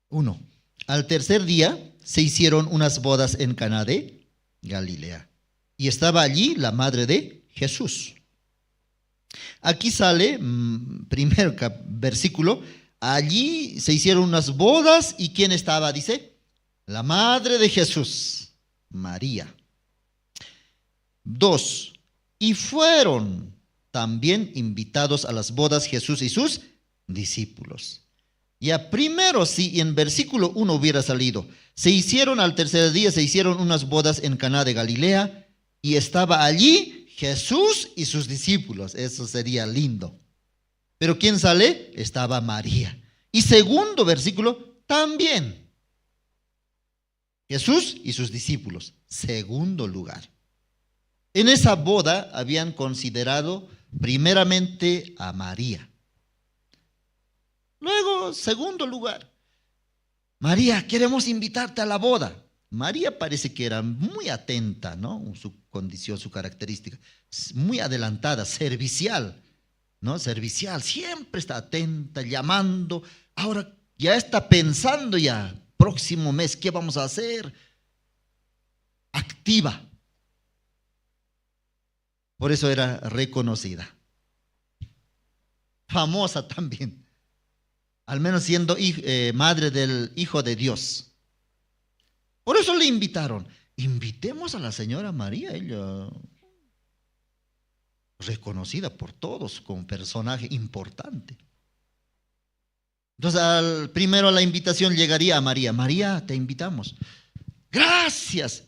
1. Al tercer día se hicieron unas bodas en Caná de Galilea, y estaba allí la madre de Jesús. Aquí sale, primer versículo, allí se hicieron unas bodas, ¿y quién estaba? Dice, la madre de Jesús, María. 2. Y fueron también invitados a las bodas Jesús y sus discípulos. Ya primero, si en versículo 1 hubiera salido, se hicieron al tercer día, se hicieron unas bodas en Caná de Galilea, y estaba allí Jesús y sus discípulos. Eso sería lindo. Pero ¿quién sale? Estaba María. Y segundo versículo, también Jesús y sus discípulos. Segundo lugar. En esa boda habían considerado primeramente a María. Luego, segundo lugar, María, queremos invitarte a la boda. María parece que era muy atenta, ¿no? Su condición, su característica, muy adelantada, servicial, ¿no? Servicial, siempre está atenta, llamando. Ahora ya está pensando ya, próximo mes, ¿qué vamos a hacer? Activa. Por eso era reconocida. Famosa también. Al menos siendo madre del Hijo de Dios. Por eso le invitaron. Invitemos a la señora María, ella reconocida por todos como personaje importante. Entonces, primero la invitación llegaría a María. María, te invitamos. Gracias.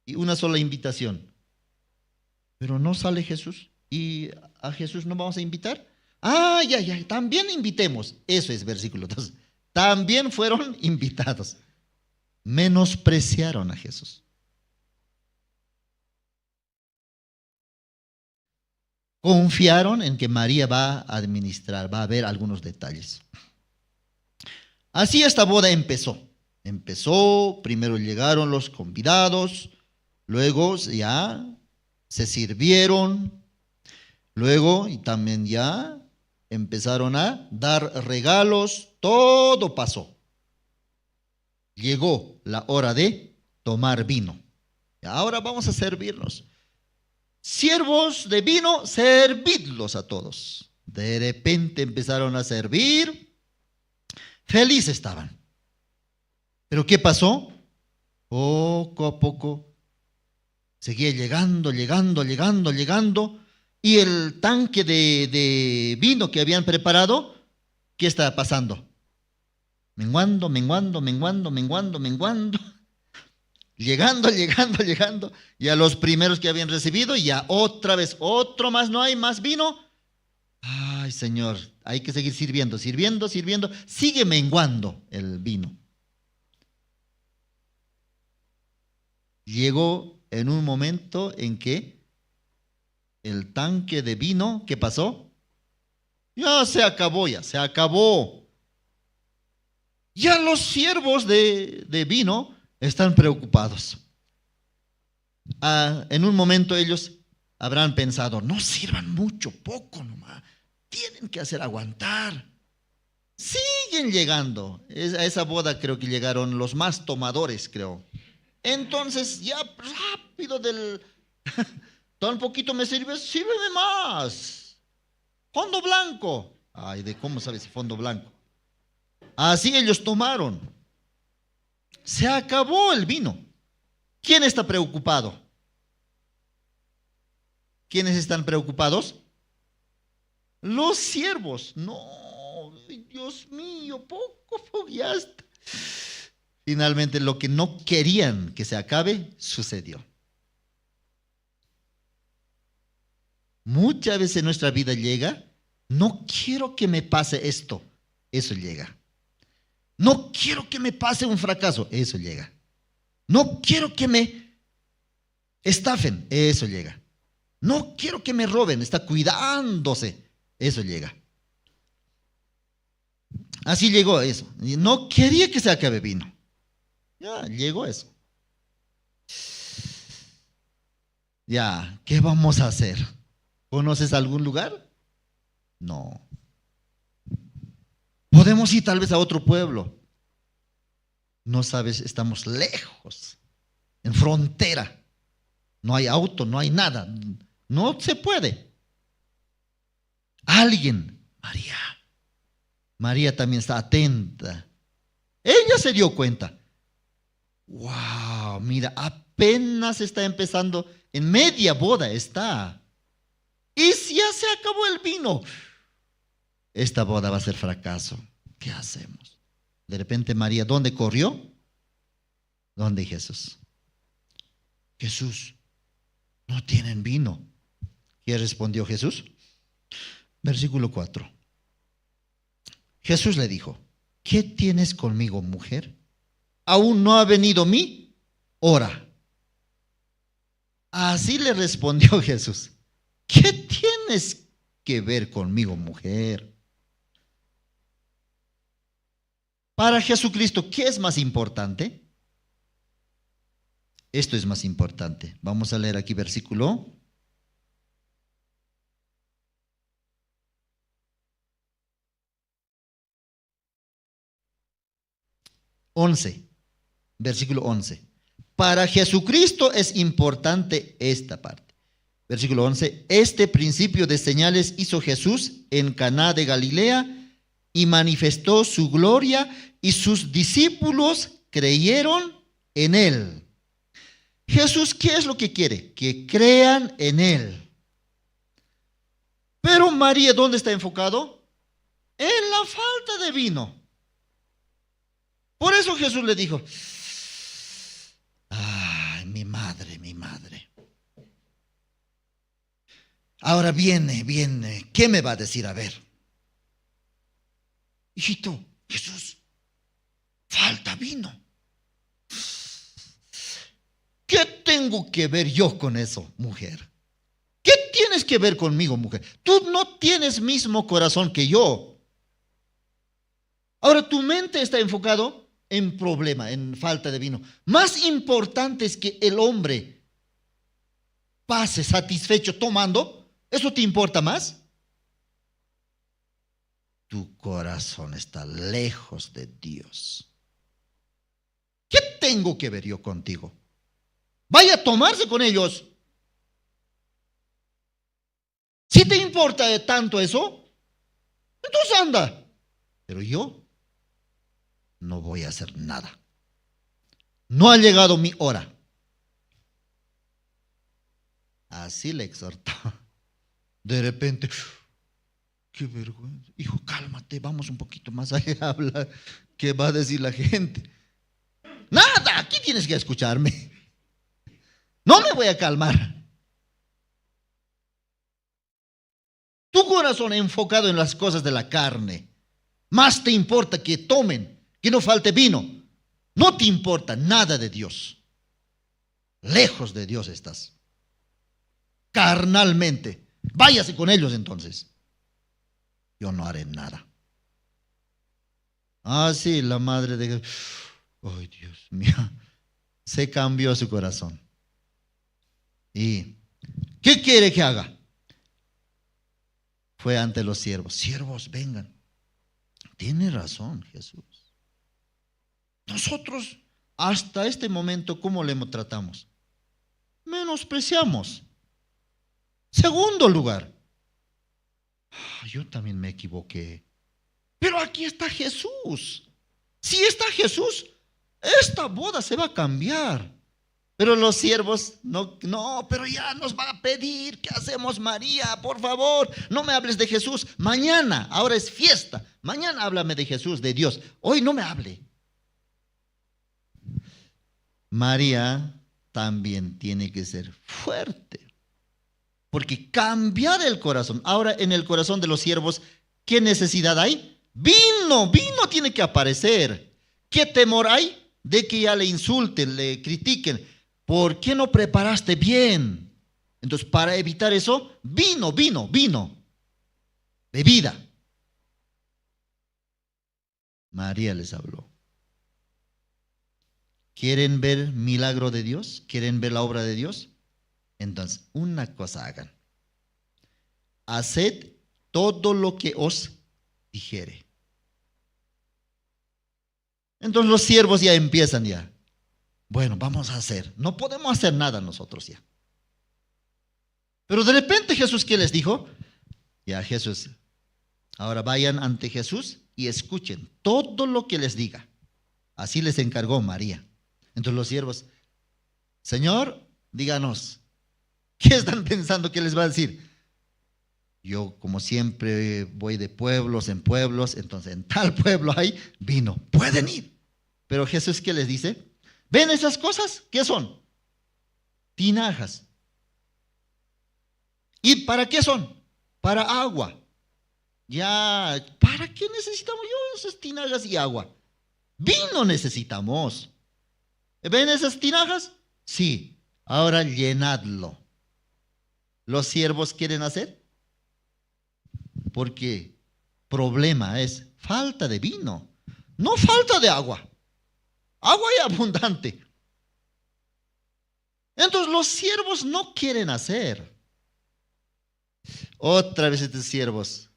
Y una sola invitación. Pero no sale Jesús. ¿Y a Jesús no vamos a invitar? Ah, ya, también invitemos. Eso es versículo 2. También fueron invitados. Menospreciaron a Jesús. Confiaron en que María va a administrar, va a ver algunos detalles. Así esta boda empezó. Primero llegaron los convidados, luego ya se sirvieron, luego y también ya empezaron a dar regalos, todo pasó. Llegó la hora de tomar vino. Y ahora vamos a servirnos. Siervos de vino, servidlos a todos. De repente empezaron a servir. Felices estaban. ¿Pero qué pasó? Poco a poco seguía llegando. Y el tanque de vino que habían preparado, ¿qué estaba pasando? Menguando. Llegando. Y a los primeros que habían recibido, ya otra vez, otro más, no hay más vino. Ay, Señor, hay que seguir sirviendo. Sigue menguando el vino. Llegó en un momento en que el tanque de vino, ¿qué pasó? Ya se acabó. Ya los siervos de vino están preocupados. En un momento ellos habrán pensado, no sirvan mucho, poco nomás. Tienen que hacer aguantar. Siguen llegando. A esa boda creo que llegaron los más tomadores, creo. Entonces ya rápido tan poquito me sirves, sírveme más. Fondo blanco. Ay, ¿de cómo sabes fondo blanco? Así ellos tomaron. Se acabó el vino. ¿Quién está preocupado? ¿Quiénes están preocupados? Los siervos. No, Dios mío, poco, ya está. Finalmente lo que no querían que se acabe, sucedió. Muchas veces en nuestra vida llega, no quiero que me pase esto, eso llega. No quiero que me pase un fracaso, eso llega. No quiero que me estafen, eso llega. No quiero que me roben, está cuidándose, eso llega. Así llegó eso. No quería que se acabe vino. Ya llegó eso. Ya, ¿qué vamos a hacer? ¿Conoces algún lugar? No. Podemos ir tal vez a otro pueblo. No sabes, estamos lejos, en frontera. No hay auto, no hay nada. No se puede. Alguien, María. María también está atenta. Ella se dio cuenta. Wow, mira, apenas está empezando, en media boda está. Y si ya se acabó el vino, esta boda va a ser fracaso. ¿Qué hacemos? De repente María, ¿dónde corrió? ¿Dónde Jesús? Jesús, no tienen vino. ¿Qué respondió Jesús? Versículo 4. Jesús le dijo, ¿qué tienes conmigo, mujer? ¿Aún no ha venido mi hora? Así le respondió Jesús. ¿Qué tienes que ver conmigo, mujer? Para Jesucristo, ¿qué es más importante? Esto es más importante. Vamos a leer aquí versículo 11. Versículo 11. Para Jesucristo es importante esta parte. Versículo 11. Este principio de señales hizo Jesús en Caná de Galilea y manifestó su gloria y sus discípulos creyeron en él. Jesús, ¿qué es lo que quiere? Que crean en él. Pero María, ¿dónde está enfocado? En la falta de vino. Por eso Jesús le dijo, ay, mi madre, mi madre. Ahora viene, ¿qué me va a decir? A ver. Hijito, Jesús, falta vino. ¿Qué tengo que ver yo con eso, mujer? ¿Qué tienes que ver conmigo, mujer? Tú no tienes mismo corazón que yo. Ahora tu mente está enfocado en problema, en falta de vino. Más importante es que el hombre pase satisfecho tomando. ¿Eso te importa más? Tu corazón está lejos de Dios. ¿Qué tengo que ver yo contigo? Vaya a tomarse con ellos. Si te importa tanto eso, entonces anda. Pero yo no voy a hacer nada. No ha llegado mi hora. Así le exhortó. De repente, qué vergüenza. Hijo, cálmate, vamos un poquito más allá a hablar. ¿Qué va a decir la gente? Nada, aquí tienes que escucharme. No me voy a calmar. Tu corazón enfocado en las cosas de la carne. Más te importa que tomen, que no falte vino. No te importa nada de Dios. Lejos de Dios estás. Carnalmente. Váyase con ellos entonces. Yo no haré nada. Ah, sí, la madre de... Ay, Dios mío. Se cambió su corazón. ¿Y qué quiere que haga? Fue ante los siervos. Siervos, vengan. Tiene razón Jesús. Nosotros hasta este momento, ¿cómo le tratamos? Menospreciamos. Segundo lugar, yo también me equivoqué. Pero aquí está Jesús. Si está Jesús, esta boda se va a cambiar. Pero los siervos, no, pero ya nos va a pedir. ¿Qué hacemos, María? Por favor, no me hables de Jesús. Mañana, ahora es fiesta. Mañana háblame de Jesús, de Dios. Hoy no me hable. María también tiene que ser fuerte. Porque cambiar el corazón. Ahora en el corazón de los siervos, ¿qué necesidad hay? Vino tiene que aparecer. ¿Qué temor hay? De que ya le insulten, le critiquen. ¿Por qué no preparaste bien? Entonces, para evitar eso, vino, bebida. María les habló. ¿Quieren ver milagro de Dios? ¿Quieren ver la obra de Dios? Entonces, una cosa hagan. Haced todo lo que os dijere. Entonces los siervos ya empiezan ya. Bueno, vamos a hacer. No podemos hacer nada nosotros ya. Pero de repente Jesús, ¿qué les dijo? Ya Jesús, ahora vayan ante Jesús y escuchen todo lo que les diga. Así les encargó María. Entonces los siervos, Señor, díganos, ¿qué están pensando que les va a decir? Yo, como siempre, voy de pueblos en pueblos, entonces en tal pueblo hay vino, pueden ir. Pero Jesús, ¿qué les dice? ¿Ven esas cosas? ¿Qué son? Tinajas. ¿Y para qué son? Para agua. Ya, ¿para qué necesitamos esas tinajas y agua? Vino necesitamos. ¿Ven esas tinajas? Sí. Ahora llenadlo. ¿Los siervos quieren hacer? Porque problema es falta de vino, no falta de agua. Agua hay abundante. Entonces los siervos no quieren hacer. Otra vez estos siervos,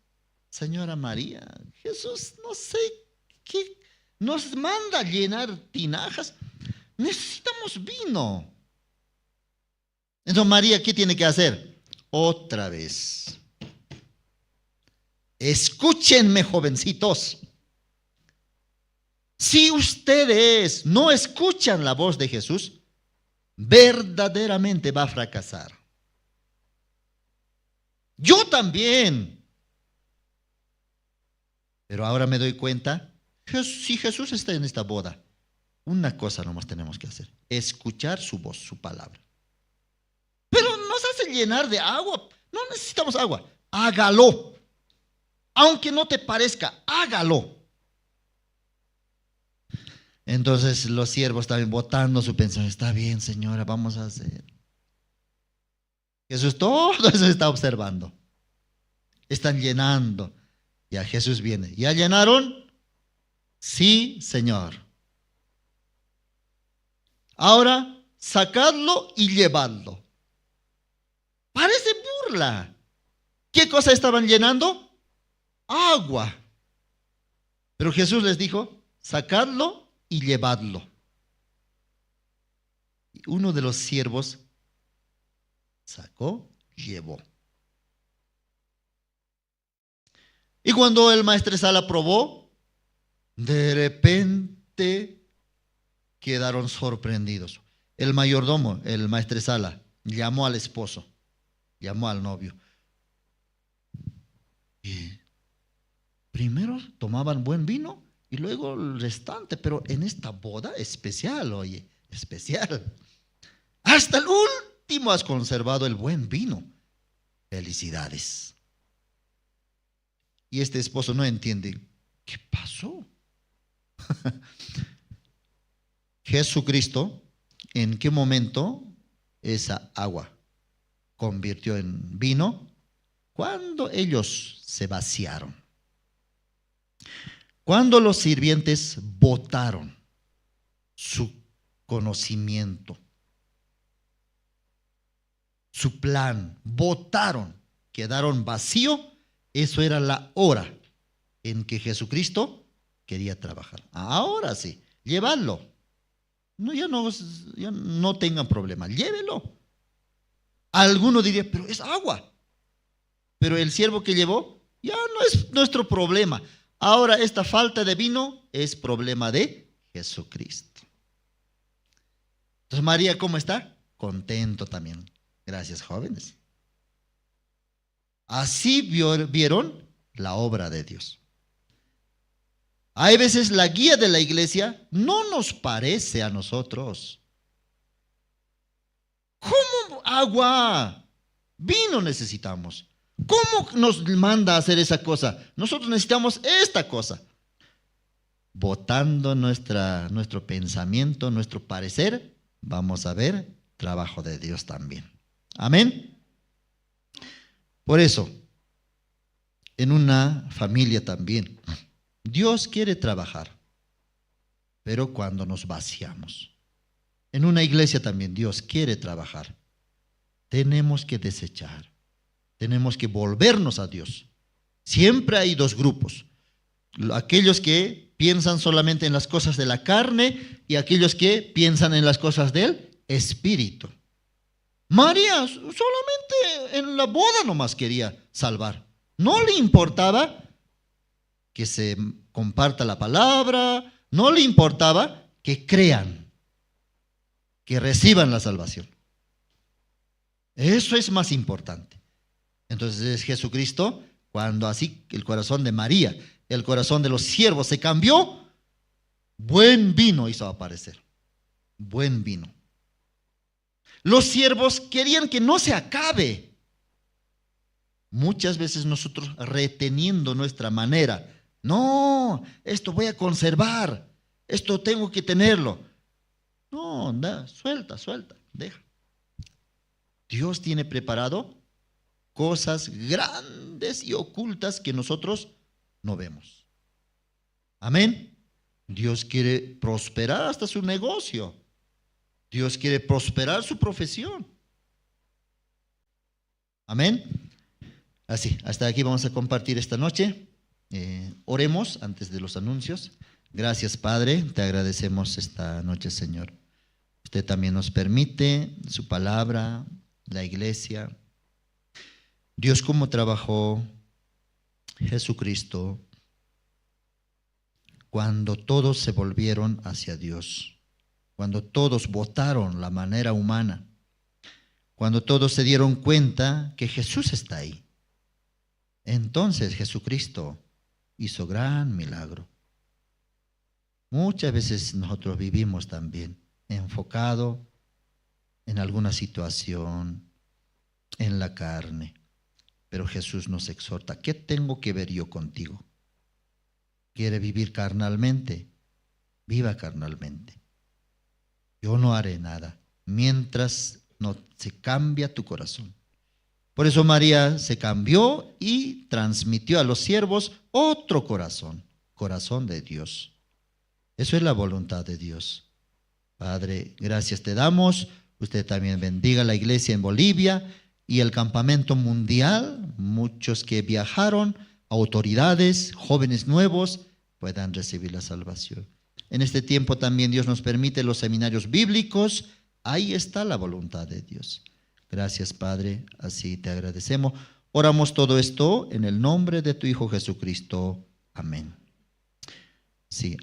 Señora María, Jesús, no sé qué, nos manda a llenar tinajas. Necesitamos vino. Entonces María, ¿qué tiene que hacer? Otra vez. Escúchenme, jovencitos. Si ustedes no escuchan la voz de Jesús, verdaderamente va a fracasar. Yo también. Pero ahora me doy cuenta, si Jesús está en esta boda, una cosa nomás tenemos que hacer, escuchar su voz, su palabra. Pero nos hace llenar de agua. No necesitamos agua. Hágalo. Aunque no te parezca, hágalo. Entonces los siervos estaban botando su pensamiento. Está bien, señora, vamos a hacer. Jesús todo eso está observando. Están llenando. Ya Jesús viene. ¿Ya llenaron? Sí, Señor. Ahora, sacadlo y llevadlo. Parece burla. ¿Qué cosa estaban llenando? Agua. Pero Jesús les dijo, sacadlo y llevadlo. Y uno de los siervos sacó, llevó. Y cuando el maestresala probó, de repente quedaron sorprendidos. El mayordomo, el maestresala, llamó al esposo, llamó al novio. Y primero tomaban buen vino y luego el restante, pero en esta boda especial, oye, especial. Hasta el último has conservado el buen vino. Felicidades. Y este esposo no entiende, ¿qué pasó? Jesucristo, ¿en qué momento esa agua convirtió en vino? Cuando ellos se vaciaron. Cuando los sirvientes botaron su conocimiento, su plan, botaron, quedaron vacíos, eso era la hora en que Jesucristo quería trabajar. Ahora sí, llevadlo. No, ya no tengan problema, llévelo. Alguno diría, pero es agua. Pero el siervo que llevó, ya no es nuestro problema. Ahora esta falta de vino es problema de Jesucristo. Entonces María, ¿cómo está? Contento también. Gracias, jóvenes. Así vieron la obra de Dios. Hay veces la guía de la iglesia no nos parece a nosotros. ¿Cómo agua? Vino necesitamos. ¿Cómo nos manda a hacer esa cosa? Nosotros necesitamos esta cosa. Botando nuestro pensamiento, nuestro parecer, vamos a ver trabajo de Dios también. Amén. Por eso, en una familia también, Dios quiere trabajar, pero cuando nos vaciamos. En una iglesia también Dios quiere trabajar. tenemos que desechar. Tenemos que volvernos a Dios. Siempre hay dos grupos. Aquellos que piensan solamente en las cosas de la carne y aquellos que piensan en las cosas del Espíritu. María solamente en la boda nomás quería salvar. No le importaba que se comparta la palabra, no le importaba que crean, que reciban la salvación. Eso es más importante. Entonces Jesucristo, cuando así el corazón de María, el corazón de los siervos se cambió, buen vino hizo aparecer. Buen vino. Los siervos querían que no se acabe. Muchas veces nosotros reteniendo nuestra manera. No, esto voy a conservar. Esto tengo que tenerlo. No, anda, suelta, deja. Dios tiene preparado cosas grandes y ocultas que nosotros no vemos. Amén. Dios quiere prosperar hasta su negocio. Dios quiere prosperar su profesión. Amén. Así, hasta aquí vamos a compartir esta noche. Oremos antes de los anuncios. Gracias, Padre, te agradecemos esta noche, Señor. Usted también nos permite su palabra, la iglesia. Dios, cómo trabajó Jesucristo cuando todos se volvieron hacia Dios, cuando todos votaron la manera humana, cuando todos se dieron cuenta que Jesús está ahí. Entonces Jesucristo hizo gran milagro. Muchas veces nosotros vivimos también enfocado en alguna situación, en la carne. Pero Jesús nos exhorta, ¿qué tengo que ver yo contigo? ¿Quiere vivir carnalmente? Viva carnalmente. Yo no haré nada mientras no se cambia tu corazón. Por eso María se cambió y transmitió a los siervos otro corazón, corazón de Dios. Eso es la voluntad de Dios. Padre, gracias te damos. Usted también bendiga la iglesia en Bolivia y el campamento mundial. Muchos que viajaron, autoridades, jóvenes nuevos, puedan recibir la salvación. En este tiempo también Dios nos permite los seminarios bíblicos. Ahí está la voluntad de Dios. Gracias, Padre, así te agradecemos. Oramos todo esto en el nombre de tu Hijo Jesucristo. Amén. Sí.